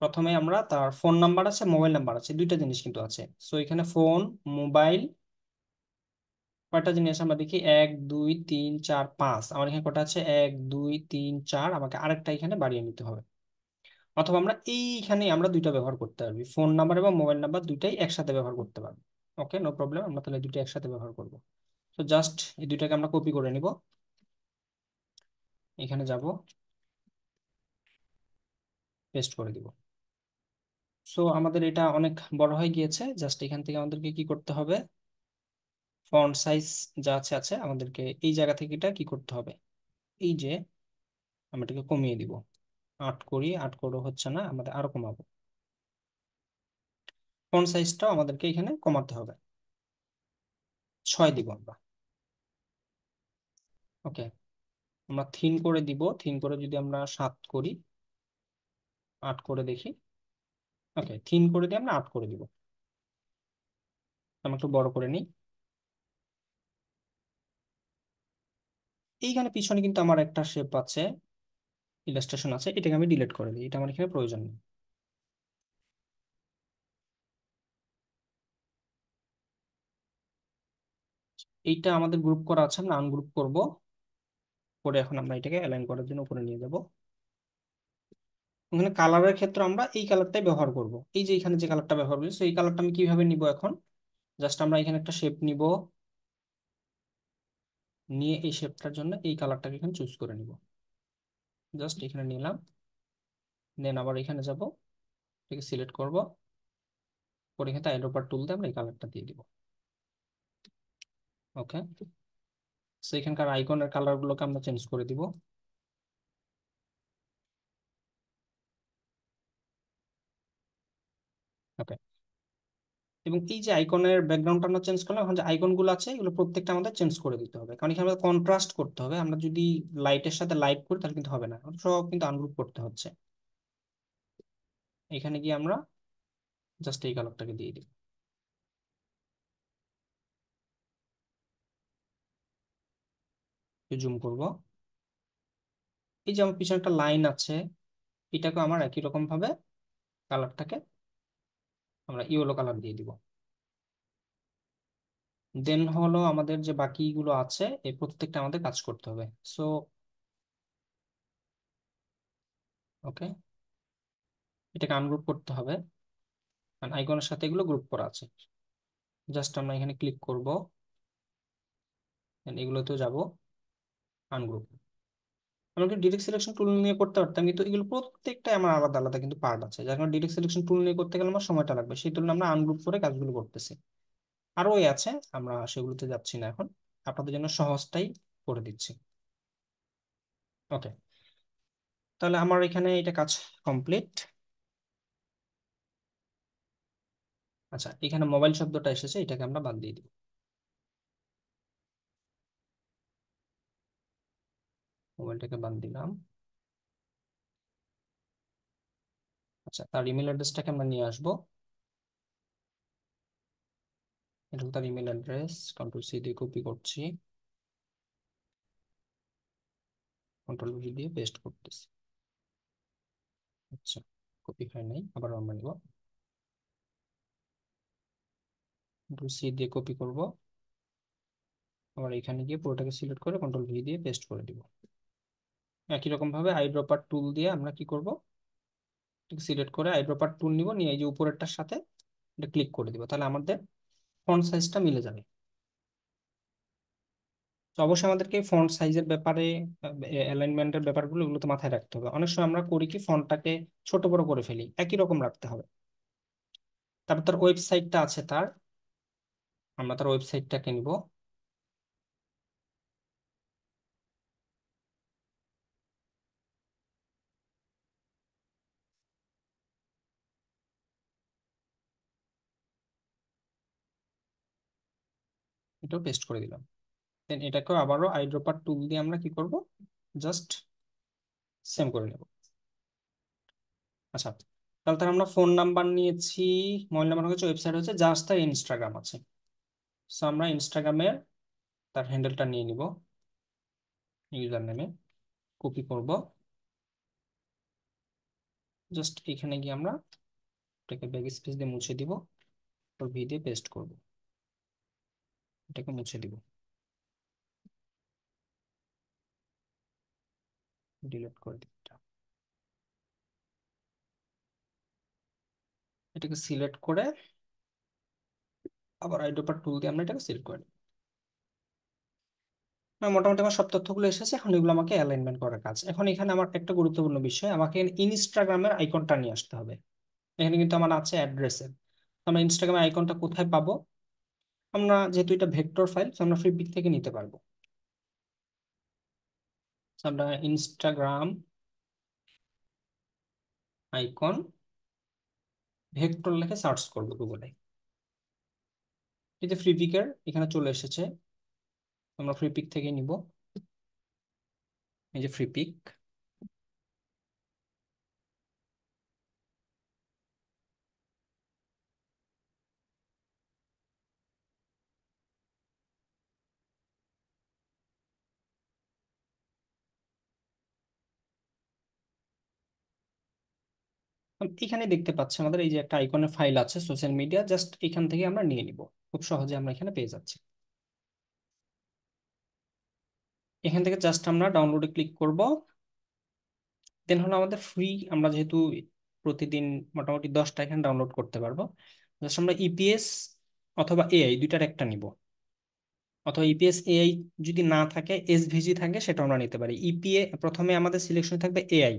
A: প্রথমে আমরা তার ফোন নাম্বার আছে, মোবাইল নাম্বার আছে, দুইটা জিনিস কিন্তু আছে। সো এখানে ফোন, মোবাইল, কয়টা জিনিস আমরা দেখি, 1 2 3 4 5, আমার এখানে কটা আছে, 1 2 3 4, আমাকে আরেকটা এখানে বাড়িয়ে নিতে হবে। অথবা আমরা এইখানে আমরা দুইটা ব্যবহার করতে পারবি, ফোন নাম্বার এবং মোবাইল নাম্বার দুইটাই একসাথে ব্যবহার করতে পারবো। ওকে, নো প্রবলেম, আমরা তাহলে দুইটা একসাথে ব্যবহার করবো। তো জাস্ট এই দুইটাকে আমরা কপি করে নিব, এখানে যাব, পেস্ট করে দিব। সো আমাদের এটা অনেক বড় হয়ে গিয়েছে, জাস্ট এখান থেকে আমাদেরকে কি করতে হবে, ফন্ট সাইজ যা আছে আছে, আমাদেরকে এই জায়গা থেকে এটা কি করতে হবে, এই যে আমরা এটাকে কমিয়ে দিব। 8 করি, 8 করে হচ্ছে না, আমাদের আরো কমাবো। ফন্ট সাইজটাও আমাদেরকে এখানে কমাতে হবে, 6 দিব আমরা। ওকে, আমরা থিন করে দিব, থিন করে যদি আমরা 7 করি, 8 করে দেখি। ওকে, থিন করে দিয়ে আমরা 8 করে দিব। আমরা একটু বড় করে নিই। এইখানে পিছনে কিন্তু আমার একটা শেপ আছে, ইলাস্ট্রেশন আছে, এটাকে আমি ডিলিট করে দিই, এটা আমার এখানে প্রয়োজন নেই। এইটা আমাদের গ্রুপ করা আছে, আমরা আনগ্রুপ করব, করে এখন আমরা এটাকে অ্যালাইন করার জন্য উপরে নিয়ে যাব। এখানে কালারের ক্ষেত্রে আমরা এই কালারটাই ব্যবহার করব, এই যে এখানে যে কালারটা ব্যবহার করছি, সেই কালারটা আমি কিভাবে নিব এখন, জাস্ট আমরা এখানে একটা শেপ নিব, নিয়ে এই শেপটার জন্য এই কালারটাকে এখানে চুজ করে নিব। জাস্ট এখানে নিলাম, দেন আবার এখানে যাব, এটাকে সিলেক্ট করব, করে এখানে আইড্রপার টুল দিয়ে আমরা এই কালারটা দিয়ে দিব। ওকে, সো এখানকার আইকনের কালার গুলোকে আমরা চেঞ্জ করে দিব। ওকে, এবং এই যে আইকনের ব্যাকগ্রাউন্ডটা আমরা চেঞ্জ করলাম, এখন যে আইকন গুলো আছে এগুলো প্রত্যেকটা আমাদের চেঞ্জ করে দিতে হবে, কারণ এখানে আমাদের কন্ট্রাস্ট করতে হবে। আমরা যদি লাইটের সাথে লাইট করি তাহলে কিন্তু হবে না, আমাদের সব কিন্তু আনগ্রুপ করতে হচ্ছে। এখানে গিয়ে আমরা জাস্ট এই কালারটাকে দিয়ে দিই, জুম করব। এই যে আমার পিছনে একটা লাইন আছে, এটাকে আমার একই রকম ভাবে কালারটাকে আমরা ইয়েলো কালার দিয়ে দিব। দেন হলো আমাদের যে বাকিগুলো আছে এই প্রত্যেকটা আমাদের কাজ করতে হবে। সো ওকে, এটাকে আনগ্রুপ করতে হবে, কারণ আইকনের সাথে এগুলো গ্রুপ করা আছে। জাস্ট আমরা এখানে ক্লিক করব, Then এগুলোতেও যাব, আনগ্রুপ। আমরা কিন্তু ডিরেক্ট সিলেকশন টুল নিয়ে করতে পারতাম, কিন্তু এগুলো প্রত্যেকটা আমার আলাদা আলাদা কিন্তু পার্ট আছে, যার কারণে ডিরেক্ট সিলেকশন টুল নিয়ে করতে গেলে আমার সময়টা লাগবে, সেই তুলনায় আমরা আনগ্রুপ করে কাজগুলো করতেছি। আরো ওই আছে, আমরা সেগুলোতে যাচ্ছি না এখন, আপনাদের জন্য সহজটাই করে দিচ্ছি। ওকে, তাহলে আমার এখানে এটা কাজ কমপ্লিট। আচ্ছা, এখানে মোবাইল শব্দটা এসেছে, এটাকে আমরা বাদ দিয়ে দিব। মোবাইলটাকে বাদ দিলাম। আচ্ছা, তার ইমেল অ্যাড্রেসটাকে আমরা নিয়ে আসবো। এটা হলো তার ইমেল অ্যাড্রেস, কন্ট্রোল সি দিয়ে কপি করছি, কন্ট্রোল ভি দিয়ে পেস্ট করতেছি। আচ্ছা, কপি হয় নাই, আবার আমরা নিব, কন্ট্রোল সি দিয়ে কপি করব, আবার এখানে গিয়ে পুরোটাকে সিলেক্ট করে কন্ট্রোল ভি দিয়ে পেস্ট করে দিব। একই রকম ভাবে আইড্রপার টুল দিয়ে আমরা কি করব, সিলেক্ট করে আইড্রপার টুল নিব, নিয়ে এই যে উপরেরটার সাথে এটা ক্লিক করে দিব, তাহলে আমাদের ফন্ট সাইজটা মিলে যাবে। তো অবশ্যই আমাদেরকে ফন্ট সাইজের ব্যাপারে, অ্যালাইনমেন্টের ব্যাপারগুলো, এগুলো তো মাথায় রাখতে হবে। অনেক সময় আমরা করি কি, ফন্টটাকে ছোট বড় করে ফেলি, একই রকম রাখতে হবে। তারপর তার ওয়েবসাইটটা আছে তার, আমরা তার ওয়েবসাইটটাকে নিব, এটাও পেস্ট করে দিলাম। দেন এটাকেও আবারও আইড্রপার টুল দিয়ে আমরা কি করব, জাস্ট সেম করে নেব। আচ্ছা, তাহলে তার আমরা ফোন নাম্বার নিয়েছি, মোবাইল নাম্বার হচ্ছে, ওয়েবসাইট হচ্ছে, জাস্ট তার ইনস্টাগ্রাম আছে। সো আমরা ইনস্টাগ্রামের তার হ্যান্ডেলটা নিয়ে নিব, ইউজার নেমে কপি করব, জাস্ট এখানে গিয়ে আমরা এটাকে ব্যাক স্পেস দিয়ে মুছে দিব, তারপর ভি দিয়ে পেস্ট করব, এটাকে মুছে দিব, ডিলিট করে দিব এটা। এটাকে সিলেক্ট করে আবার আইড্রপার টুল দিয়ে আমরা এটাকে সিলেক্ট করে নিব। মোটামুটি আমার সব তথ্যগুলো এসেছে, এখন এগুলো আমাকে অ্যালাইনমেন্ট করার কাজ। এখন এখানে আমার একটা গুরুত্বপূর্ণ বিষয়, আমাকে ইনস্টাগ্রামের আইকনটা নিয়ে আসতে হবে। এখানে কিন্তু আমার আছে অ্যাড্রেসের, আমরা ইনস্টাগ্রামের আইকনটা কোথায় পাবো? আমরা যেহেতু এটা ভেক্টর ফাইল, আমরা ফ্রি পিক থেকে নিতে পারবো। So, আমরা ইনস্টাগ্রাম আইকন ভেক্টর লিখে সার্চ করবো গুগলে, এই যে ফ্রি পিকের এখানে চলে এসেছে, আমরা ফ্রি পিক থেকে নিব, এই যে ফ্রি পিক। এখানে দেখতে পাচ্ছি আমাদের এই যে একটা আইকনের ফাইল আছে সোশ্যাল মিডিয়া, জাস্ট এখান থেকে আমরা নিয়ে নিব, খুব সহজে আমরা এখানে পেয়ে যাচ্ছি। এখান থেকে জাস্ট আমরা ডাউনলোডে ক্লিক করব। দেন হলো আমাদের ফ্রি, আমরা যেহেতু প্রতিদিন মোটামুটি 10টা এখানে ডাউনলোড করতে পারবো, জাস্ট আমরা ইপিএস অথবা এআই দুইটার একটা নিব, অথবা ইপিএস এআই যদি না থাকে, এসভিজি থাকে, সেটা আমরা নিতে পারি। ইপিএ প্রথমে আমাদের সিলেকশন থাকবে এআই,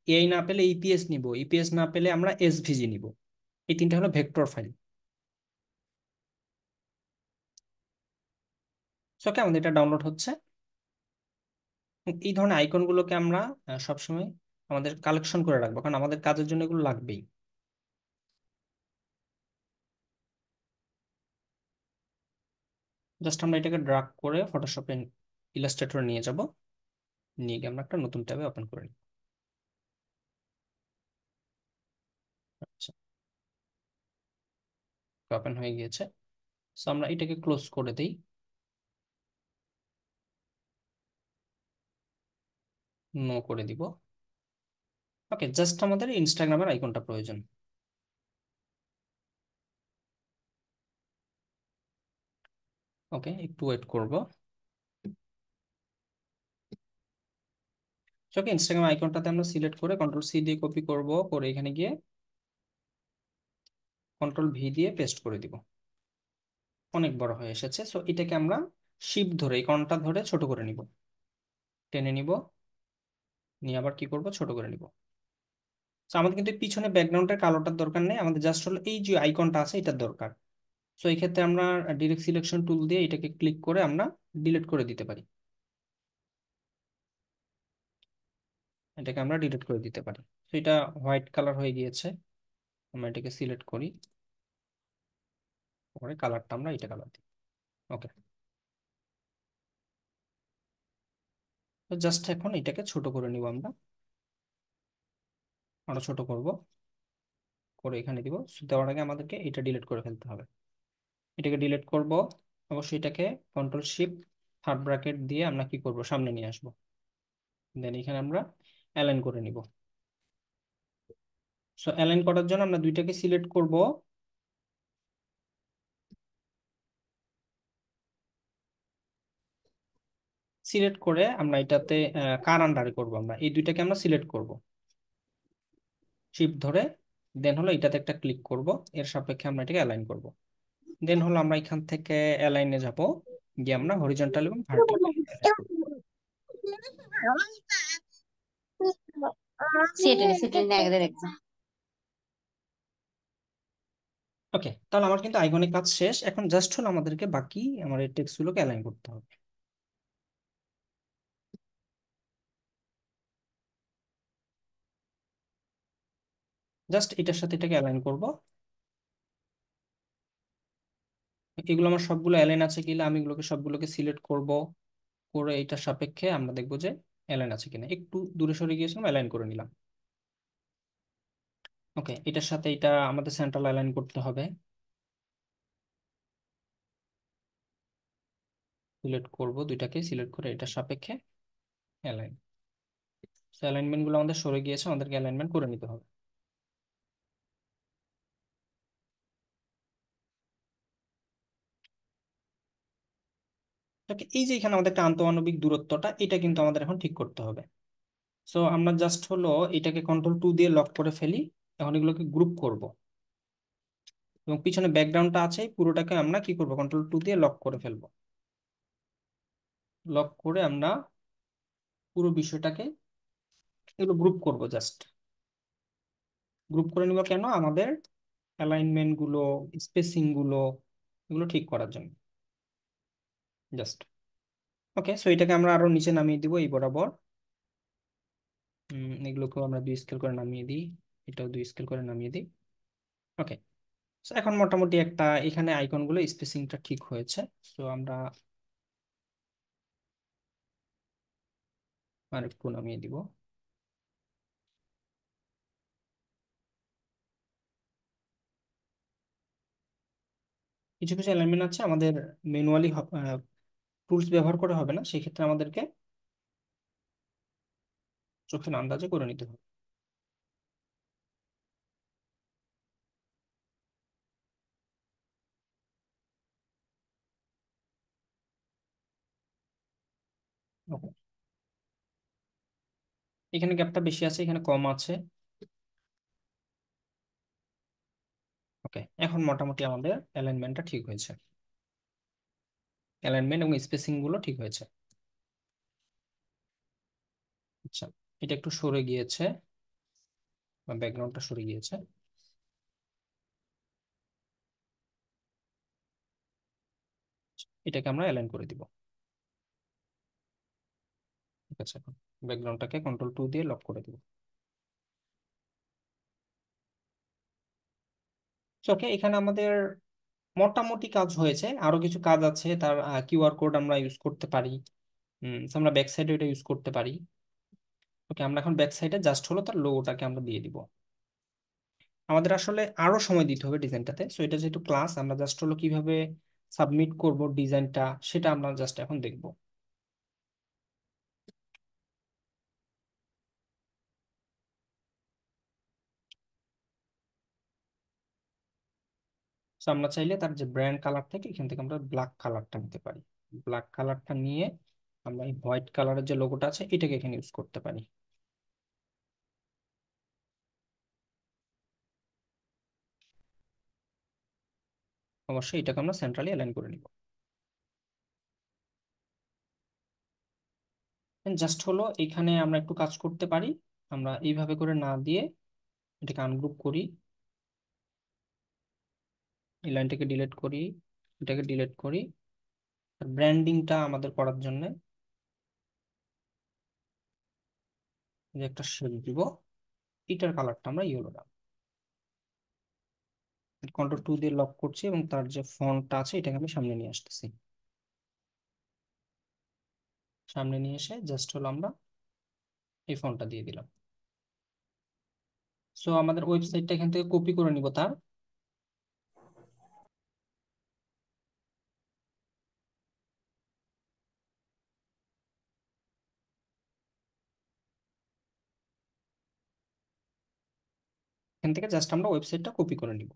A: এআই না পেলে ইপিএস নিব, ইপিএস না পেলে আমরা এসভিজি নিব। এই তিনটা হলো ভেক্টর ফাইল। ওকে, আমাদের এটা ডাউনলোড হচ্ছে। এই ধরনের আইকনগুলোকে আমরা সবসময় আমাদের কালেকশন করে রাখবো, কারণ আমাদের কাজের জন্য এগুলো লাগবেই। জাস্ট আমরা এটাকে ড্রাগ করে ফটোশপে ইলাস্ট্রেটরে নিয়ে যাব, নিয়ে গিয়ে আমরা একটা নতুন ট্যাবে ওপেন করে নিই। আচ্ছা, ওপেন হয়ে গিয়েছে। সো আমরা এটাকে ক্লোজ করে দিই, নো করে দিব। ওকে, জাস্ট আমাদের ইনস্টাগ্রামের আইকনটা প্রয়োজন। ওকে, একটু ওয়েট করব। ওকে, ইনস্টাগ্রাম আইকনটাতে আমরা সিলেক্ট করে কন্ট্রোল সি দিয়ে কপি করব, করে এখানে গিয়ে কন্ট্রোল ভি দিয়ে পেস্ট করে দিব। অনেক বড় হয়ে এসেছে, সো এটাকে আমরা শিফট ধরে এই কর্নারটা ধরে ছোট করে নিব, টেনে নিব, নিয়ে আবার কি করব, ছোট করে নিব। তো আমাদের কিন্তু পিছনে ব্যাকগ্রাউন্ডের কালোটার দরকার নেই, আমাদের জাস্ট হলো এই যে আইকনটা আছে এটার দরকার। তো এই ক্ষেত্রে আমরা ডিরেক্ট সিলেকশন টুল দিয়ে এটাকে ক্লিক করে আমরা ডিলিট করে দিতে পারি, এটাকে আমরা ডিলিট করে দিতে পারি। তো এটা হোয়াইট কালার হয়ে গিয়েছে, আমরা এটাকে সিলেক্ট করি, পরে কালারটা আমরা এটা কালার দিই। ওকে, তো জাস্ট এখন এটাকে ছোট করে নিব আমরা, আরো ছোট করব, করে এখানে দিব। দেওয়ার আগে আমাদেরকে এটা ডিলিট করে ফেলতে হবে, এটাকে ডিলিট করব। অবশ্যই এটাকে কন্ট্রোল শিফট থার্ড ব্র্যাকেট দিয়ে আমরা কি করব, সামনে নিয়ে আসব, দেন এখানে আমরা অ্যালাইন করে নিব। সো অ্যালাইন করার জন্য আমরা দুইটাকে সিলেক্ট করব, সিলেক্ট করে আমরা এটাতে কার আন্ডারে করব, আমরা এই দুইটাকে আমরা সিলেক্ট করব শিফট ধরে, দেন হলো এটাতে একটা ক্লিক করব, এর সাপেক্ষে আমরা এটাকে অ্যালাইন করব। দেন হলো আমরা এখান থেকে অ্যালাইনে যাব, গিয়ে আমরা হরিজন্টাল এবং ভার্টিক্যাল অ্যালাইন করব।
B: সেটাই সেটাই একদম একদম।
A: ওকে, তাহলে আমার কিন্তু আইকনিক কাজ শেষ, এখন জাস্ট হলো আমাদেরকে বাকি আমার এই টেক্সট গুলোকে অ্যালাইন করতে হবে। জাস্ট এটার সাথে এটাকে অ্যালাইন করব। এগুলো আমার সবগুলো অ্যালাইন আছে কিনা, আমি এগুলোকে সবগুলোকে সিলেক্ট করব, করে এটার সাপেক্ষে আমরা দেখবো যে অ্যালাইন আছে কিনা। একটু দূরে সরে গিয়েছিলাম, অ্যালাইন করে নিলাম। ওকে, এটার সাথে এটা আমাদের সেন্ট্রাল অ্যালাইন করতে হবে, সিলেক্ট করব, দুইটাকে সিলেক্ট করে এটার সাপেক্ষে অ্যালাইন। অ্যালাইনমেন্ট গুলো আমাদের সরে গিয়েছে, আমাদেরকে অ্যালাইনমেন্ট করে নিতে হবে। ওকে, এই যে এখানে আমাদের একটা আন্তঃমানবিক দূরত্বটা, এটা কিন্তু আমাদের এখন ঠিক করতে হবে। সো আমরা জাস্ট হলো এটাকে কন্ট্রোল টু দিয়ে লক করে ফেলি, এখন এগুলোকে গ্রুপ করব, এবং পিছনে ব্যাকগ্রাউন্ডটা আছে পুরোটাকে আমরা কি করব, কন্ট্রোল টু দিয়ে লক করে ফেলবো। লক করে আমরা পুরো বিষয়টাকে এগুলো গ্রুপ করব, জাস্ট গ্রুপ করে নিব কেন, আমাদের অ্যালাইনমেন্ট গুলো, স্পেসিং গুলো, এগুলো ঠিক করার জন্য জাস্ট। ওকে, সো এটাকে আমরা আরো নিচে নামিয়ে দিব এই বরাবর। এগুলোকেও আমরা 2 স্কেল করে নামিয়ে দিই, এটাও 2 স্কেল করে নামিয়ে দিই। ওকে, সো এখন মোটামুটি একটা এখানে আইকন গুলো স্পেসিংটা ঠিক হয়েছে। সো আমরা আর একটু নামিয়ে দিব। কিছু কিছু এলিমেন্ট আছে আমাদের ম্যানুয়ালি টুলস ব্যবহার করে হবে না, সেক্ষেত্রে আমাদেরকে চোখের আন্দাজে করে নিতে হবে। Okay, এখানে গ্যাপটা বেশি আছে, এখানে কম আছে। ওকে, এখন মোটামুটি আমাদের অ্যালাইনমেন্টটা ঠিক হয়েছে, অ্যালাইনমেন্ট এবং স্পেসিং গুলো ঠিক হয়েছে। আচ্ছা, এটা একটু সরে গিয়েছে, বা ব্যাকগ্রাউন্ডটা সরে গিয়েছে, এটাকে আমরা অ্যালাইন করে দিব। ঠিক আছে, এখন ব্যাকগ্রাউন্ডটাকে কন্ট্রোল টু দিয়ে লক করে দিব। ওকে, এখানে আমাদের মোটামুটি কাজ হয়েছে, আরো কিছু কাজ আছে, তার কিউআর কোড আমরা ইউজ করতে পারি। তো আমরা ব্যাক সাইডে এটা ইউজ করতে পারি। ওকে, আমরা এখন ব্যাক সাইডে জাস্ট হলো তার লোগোটাকে আমরা দিয়ে দিব। আমাদের আসলে আরো সময় দিতে হবে ডিজাইনটাতে, সো এটা যেহেতু ক্লাস, আমরা জাস্ট হলো কিভাবে সাবমিট করব ডিজাইনটা সেটা আমরা জাস্ট এখন দেখব। সো আমরা চাইলে তার যে ব্র্যান্ড কালার থেকে এখান থেকে আমরা ব্ল্যাক কালারটা নিতে পারি, ব্ল্যাক কালারটা নিয়ে আমরা এই হোয়াইট কালারের যে লোগোটা আছে এটাকে এখানে ইউজ করতে পারি। অবশ্যই এটাকে আমরা সেন্ট্রালি অ্যালাইন করে নিব। জাস্ট হলো এখানে আমরা একটু কাজ করতে পারি। আমরা এইভাবে করে না দিয়ে এটাকে আনগ্রুপ করি, এই লাইনটাকে ডিলিট করি, এটাকে ডিলিট করি। ব্র্যান্ডিংটা আমাদের করার জন্য যে একটা শেড দিব, এটার কালারটা আমরা ইয়েলো রাখবো। কন্ট্রোল 2 দিয়ে লক করছি এবং তার যে ফন্টটা আছে এটাকে আমি সামনে নিয়ে আসতেছি। সামনে নিয়ে এসে জাস্ট হলো আমরা এই ফন্টটা দিয়ে দিলাম। সো আমাদের ওয়েবসাইটটা এখান থেকে কপি করে নিব তার। এখান থেকে জাস্ট আমরা ওয়েবসাইটটা কপি করে নিব।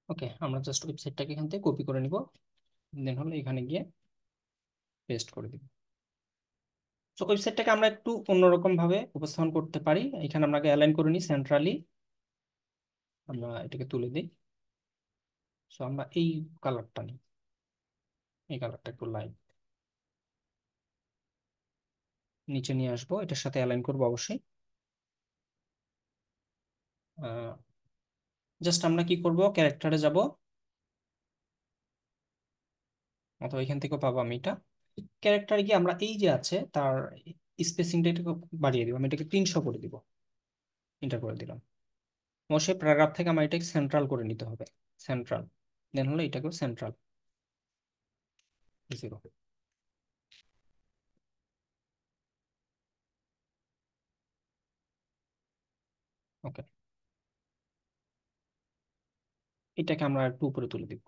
A: ওকে, আমরা জাস্ট ওয়েবসাইটটাকে এখান থেকে কপি করে নিব, দেন হলো এখানে গিয়ে পেস্ট করে দিব। তো ওয়েবসাইটটাকে আমরা একটু অন্যরকম ভাবে উপস্থাপন করতে পারি। এখানে আমরা অ্যালাইন করে নিই সেন্ট্রালি, আমরা এটাকে তুলে দিই। সো আমরা এই কালারটা নিই, এই কালারটা একটু লাইট নিচে নিয়ে আসবো, এটার সাথে অ্যালাইন করবো অবশ্যই। জাস্ট আমরা কি করব, ক্যারেক্টারে যাব, অথবা এখান থেকেও পাবো আমি এটা। ক্যারেক্টারে গিয়ে আমরা এই যে আছে তার স্পেসিংটা একটু বাড়িয়ে দিব, আমি এটাকে 300 করে দিব, এন্টার করে দিলাম। অবশ্যই প্যারাগ্রাফ থেকে আমার এটাকে সেন্ট্রাল করে নিতে হবে, সেন্ট্রাল। দেন হলো এটাকেও সেন্ট্রাল 0। ওকে, এটাকে আমরা একটু উপরে তুলে দিব।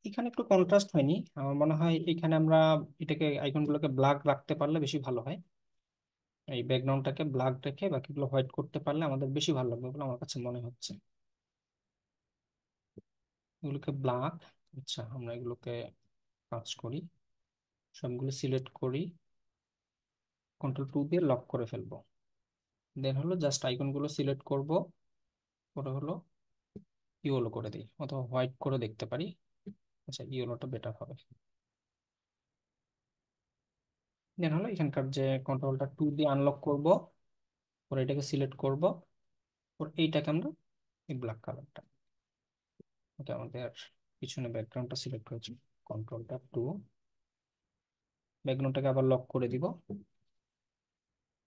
A: এখানে একটু কন্ট্রাস্ট হয়নি, আমার মনে হয় এখানে আমরা এটাকে আইকনগুলোকে ব্ল্যাক রাখতে পারলে বেশি ভালো হয়। এই ব্যাকগ্রাউন্ডটাকে ব্ল্যাক রেখে বাকিগুলো হোয়াইট করতে পারলে আমাদের বেশি ভালো লাগবে বলে আমার কাছে মনে হচ্ছে। এগুলোকে ব্ল্যাক, আচ্ছা আমরা এগুলোকে কাজ করি, সবগুলো সিলেক্ট করি, কন্ট্রোল 2 দিয়ে লক করে ফেলবো। দেন হলো জাস্ট আইকনগুলো সিলেক্ট করব, করে হলো ইয়েলো করে দিই, অথবা হোয়াইট করে দেখতে পারি। আচ্ছা, ইয়েলোটা বেটার হবে। দেন হলো এখানকার যে কন্ট্রোলটা 2 দিয়ে আনলক করব, পরে এটাকে সিলেক্ট করব, পরে এইটাকে আমরা এই ব্ল্যাক কালারটা, ওকে আমাদের পিছনে ব্যাকগ্রাউন্ডটা সিলেক্ট করেছি, কন্ট্রোলটা 2, ব্যাকগ্রাউন্ডটাকে আবার লক করে দিব,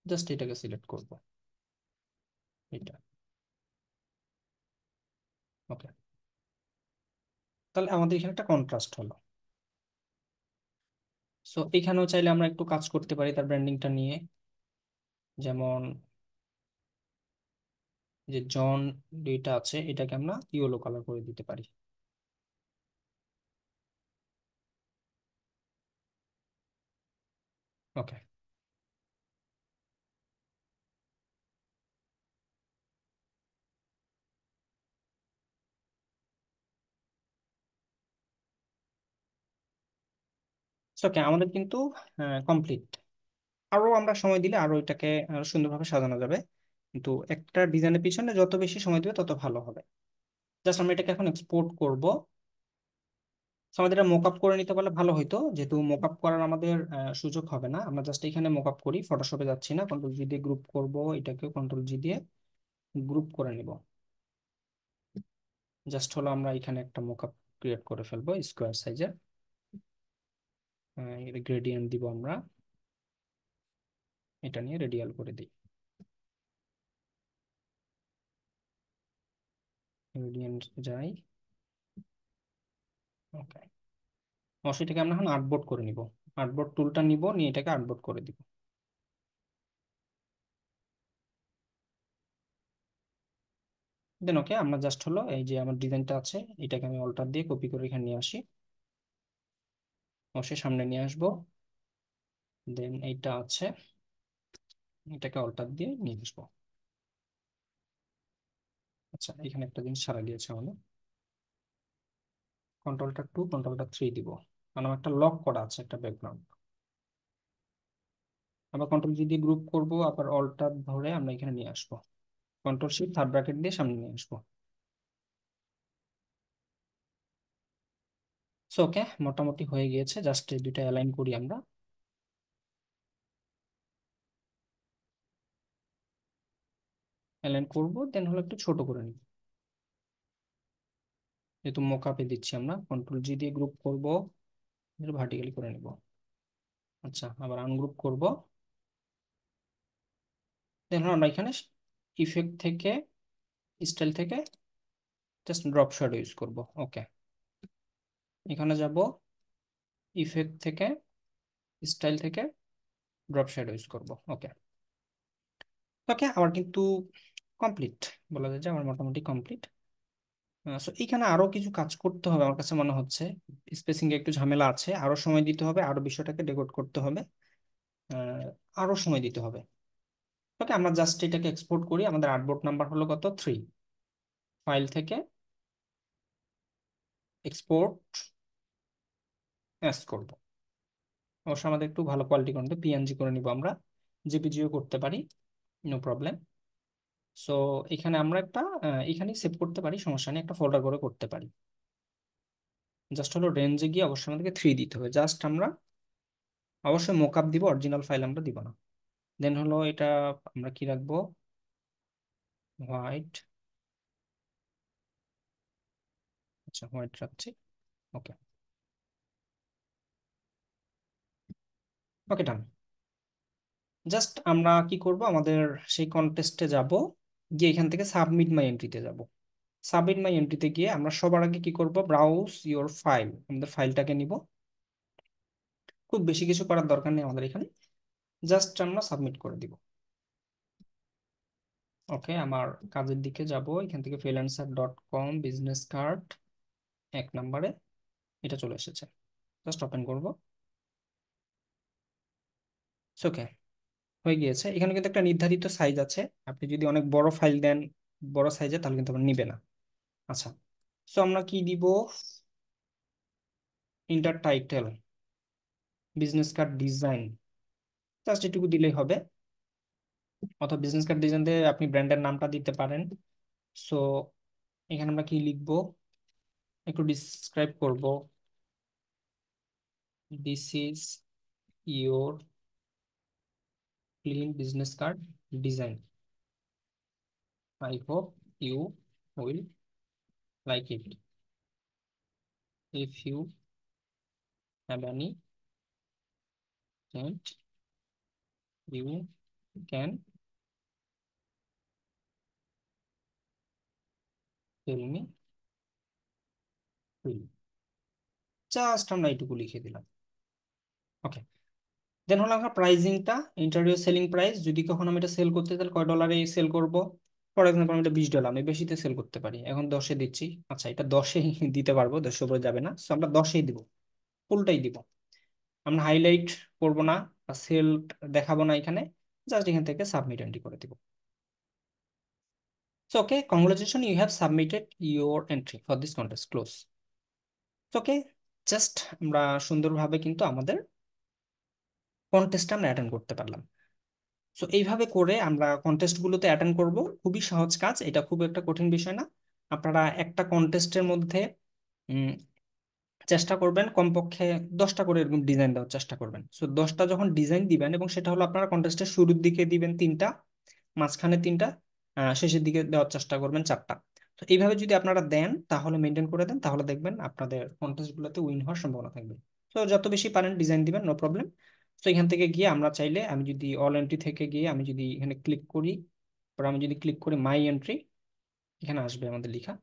A: জাস্ট এটাকে সিলেক্ট করব, এটা। ওকে, তাহলে আমাদের এখানে একটা কন্ট্রাস্ট হলো। সো এখানেও চাইলে আমরা একটু কাজ করতে পারি তার ব্র্যান্ডিংটা নিয়ে, যেমন যে জন ডেটা আছে এটাকে আমরা ইয়েলো কালার করে দিতে পারি। ওকে, ওকে আমাদের কিন্তু কমপ্লিট। আরো আমরা সময় দিলে আরো এটাকে আরো সুন্দরভাবে সাজানো যাবে, কিন্তু একটা ডিজাইনের পিছনে যত বেশি সময় দিবে তত ভালো হবে। জাস্ট আমরা এটাকে এখন এক্সপোর্ট করব। So, আমাদের এটা মক আপ করে নিতে পারলে ভালো হইতো, যেহেতু মক আপ করার আমাদের সুযোগ হবে না। আমরা জাস্ট এখানে মক আপ করি, ফটোশপে যাচ্ছি না, কন্ট্রোল জি দিয়ে গ্রুপ করব, এটাকে কন্ট্রোল জি দিয়ে গ্রুপ করে নিব। জাস্ট হলো আমরা এখানে একটা মক আপ ক্রিয়েট করে ফেলবো স্কোয়ার সাইজের। এর গ্রেডিয়েন্ট দিব আমরা, এটা নিয়ে রেডিয়াল করে দিই, গ্রেডিয়েন্ট যাই। ওকে, অবশ্যই এটাকে আমরা এখন আর্টবোর্ড করে নিব, আর্টবোর্ড টুলটা নিব, নিয়ে এটাকে আর্টবোর্ড করে দিব। দেন ওকে, আমরা জাস্ট হলো এই যে আমার ডিজাইনটা আছে এটাকে আমি অল্টার দিয়ে কপি করে এখানে নিয়ে আসি, অবশ্যই সামনে নিয়ে আসবো। দেন এইটা আছে, এটাকে অল্টার দিয়ে নিয়ে আসবো। আচ্ছা, এখানে একটা জিনিস ছাড়া গিয়েছে আমাদের, কন্ট্রোলটা 3 দিব, কারণ আমার একটা লক করা আছে একটা ব্যাকগ্রাউন্ড। আবার কন্ট্রোল দিয়ে গ্রুপ করব, আবার অল্টার ধরে আমরা এখানে নিয়ে আসবো, কন্ট্রোল শিফট থার্ড ব্র্যাকেট দিয়ে সামনে নিয়ে আসবো। সো ওকে, মোটামুটি হয়ে গিয়েছে, জাস্ট এই দুইটা অ্যালাইন করি আমরা। অ্যালাইন করব, দেন হলো একটু ছোট করে নিব, যেহেতু মোকাপে দিচ্ছি আমরা। কন্ট্রোল দিয়ে গ্রুপ করব, ভার্টিক্যালি করে নিব। আচ্ছা, আবার আনগ্রুপ করব, দেন আমরা এখানে ইফেক্ট থেকে, স্টাইল থেকে জাস্ট ড্রপ শ্যাডো ইউজ করব। ওকে, এখানে যাব, ইফেক্ট থেকে, স্টাইল থেকে ড্রপ শ্যাডো ইউজ করব। ওকে, ওকে, আমার কিন্তু কমপ্লিট, বলা যায় যে আমার মোটামুটি কমপ্লিট। সো এখানে আরো কিছু কাজ করতে হবে আমার কাছে মনে হচ্ছে। স্পেসিং এ একটু ঝামেলা আছে, আরো সময় দিতে হবে, আরো বিষয়টাকে ডেকোড করতে হবে, আহ, আরো সময় দিতে হবে। ওকে, আমরা জাস্ট এটাকে এক্সপোর্ট করি। আমাদের আর্টবোর্ড নাম্বার হলো কত, 3। ফাইল থেকে এক্সপোর্ট এস করব। অবশ্য আমাদের একটু ভালো কোয়ালিটি করতে পিএনজি করে নিব আমরা, জেপিজিও করতে পারি, নো প্রবলেম। সো এখানে আমরা একটা এখানে সেভ করতে পারি, সমস্যা নেই, একটা ফোল্ডার করে করতে পারি। জাস্ট হলো রেঞ্জে গিয়ে অবশ্যই আমাদেরকে 3 দিতে হবে। জাস্ট আমরা অবশ্যই মোকআপ দিব, অরিজিনাল ফাইল আমরা দিব না। দেন হলো এটা আমরা কি রাখবো, হোয়াইট। আচ্ছা, হোয়াইট রাখছি। ওকে, ওকে, ডান। জাস্ট আমরা কি করব, আমাদের সেই কন্টেস্টে যাব, গিয়ে এখান থেকে সাবমিট মাই এন্ট্রিতে যাব। সাবমিট মাই এন্ট্রিতে গিয়ে আমরা সবার আগে কি করব, ব্রাউজ ইওর ফাইল, আমাদের ফাইলটাকে নিব। খুব বেশি কিছু করার দরকার নেই আমাদের এখানে, জাস্ট আমরা সাবমিট করে দিব। ওকে, আমার কাজের দিকে যাব, এখান থেকে freelancer.com বিজনেস কার্ড 1 নম্বরে এটা চলে এসেছে। জাস্ট ওপেন করব। ওকে, হয়ে গিয়েছে। এখানে কিন্তু একটা নির্ধারিত সাইজ আছে, আপনি যদি অনেক বড় ফাইল দেন, বড় সাইজে, তাহলে কিন্তু আমরা নিবে না। আচ্ছা, সো আমরা কি দিব, inter title business card design, just এটুকু দিলেই হবে। অথবা বিজনেস কার্ড ডিজাইন দিয়ে আপনি ব্র্যান্ডের নামটা দিতে পারেন। সো এখানে আমরা কি লিখবো, একটু ডিসক্রাইব করব, this is your clean business card design, I hope you will like it, if you have any change you can tell me, just আমরা এইটুকু লিখে দিলাম। ওকে, দেন হলো আমরা প্রাইসিংটা, ইন্টারভিউ সেলিং প্রাইস, যদি কখন আমি এটা সেল করতে তাহলে কয় ডলারে সেল করব। ফর এক্সাম্পল আমি এটা $20, আমি বেশিতে সেল করতে পারি, এখন 10-এ দিচ্ছি। আচ্ছা, এটা 10-এই দিতে পারবো, 10-এর উপরে যাবে না, সো আমরা 10-এই দিব, ফুলটাই দিব। আমরা হাইলাইট করব না বা সেল দেখাবো না এখানে, জাস্ট এখান থেকে সাবমিট এন্ট্রি করে দিব। So okay, congratulation, you have submitted your entry for this contest, close. Okay, just আমরা সুন্দরভাবে কিন্তু আমাদের কন্টেস্টটা আমরা অ্যাটেন্ড করতে পারলাম। সো এইভাবে করে আমরা কন্টেস্ট গুলোতে অ্যাটেন্ড করব। খুবই সহজ কাজ, এটা খুব একটা কঠিন বিষয় না। আপনারা একটা কন্টেস্টের মধ্যে উম, চেষ্টা করবেন কমপক্ষে 10টা করে এরকম ডিজাইন দেওয়ার চেষ্টা করবেন। সো 10টা যখন ডিজাইন দিবেন, এবং সেটা হলো আপনারা কন্টেস্টের শুরুর দিকে দিবেন 3টা, মাঝখানে 3টা, শেষের দিকে দেওয়ার চেষ্টা করবেন 4টা। তো এইভাবে যদি আপনারা দেন, তাহলে মেনটেন করে দেন, তাহলে দেখবেন আপনাদের কন্টেস্ট গুলোতে উইন হওয়ার সম্ভাবনা থাকবে। তো যত বেশি পারেন ডিজাইন দিবেন, নো প্রবলেম। তো এখান থেকে গিয়ে আমরা চাইলে, আমি যদি অল এন্ট্রি থেকে গিয়ে আমি যদি এখানে ক্লিক করি, পর আমি যদি ক্লিক করি মাই এন্ট্রি, এখানে আসবে আমাদের লেখা।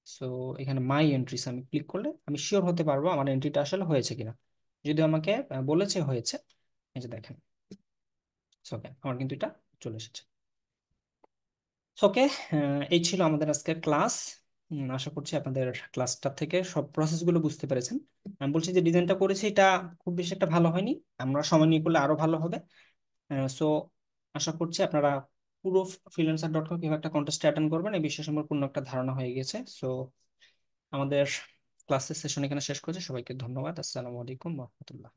A: সো এখানে মাই এন্ট্রিস আমি ক্লিক করলে আমি শিওর হতে পারবো আমার এন্ট্রিটা আসলে হয়েছে কিনা। যদি আমাকে বলেছে হয়েছে, এই যে দেখেন, ওকে, আমার কিন্তু এটা চলে এসেছে। ওকে, এই ছিল আমাদের আজকের ক্লাস। আশা করছি আপনাদের ক্লাসটা থেকে সব প্রসেসগুলো বুঝতে পেরেছেন। আমি বলছি যে ডিজাইনটা করেছি, এটা খুব বেশি একটা ভালো হয়নি, আমরা সময় নিয়ে করলে আরো ভালো হবে। সো আশা করছি আপনারা পুরো freelancer.com কিভাবে একটা কন্টেস্ট অ্যাটেন্ড করবেন এই বিষয়ে সম্পর্কে পূর্ণ একটা ধারণা হয়ে গেছে। সো আমাদের ক্লাসের সেশন এখানে শেষ করছি। সবাইকে ধন্যবাদ। আসসালামু আলাইকুম রহমতুল্লাহ।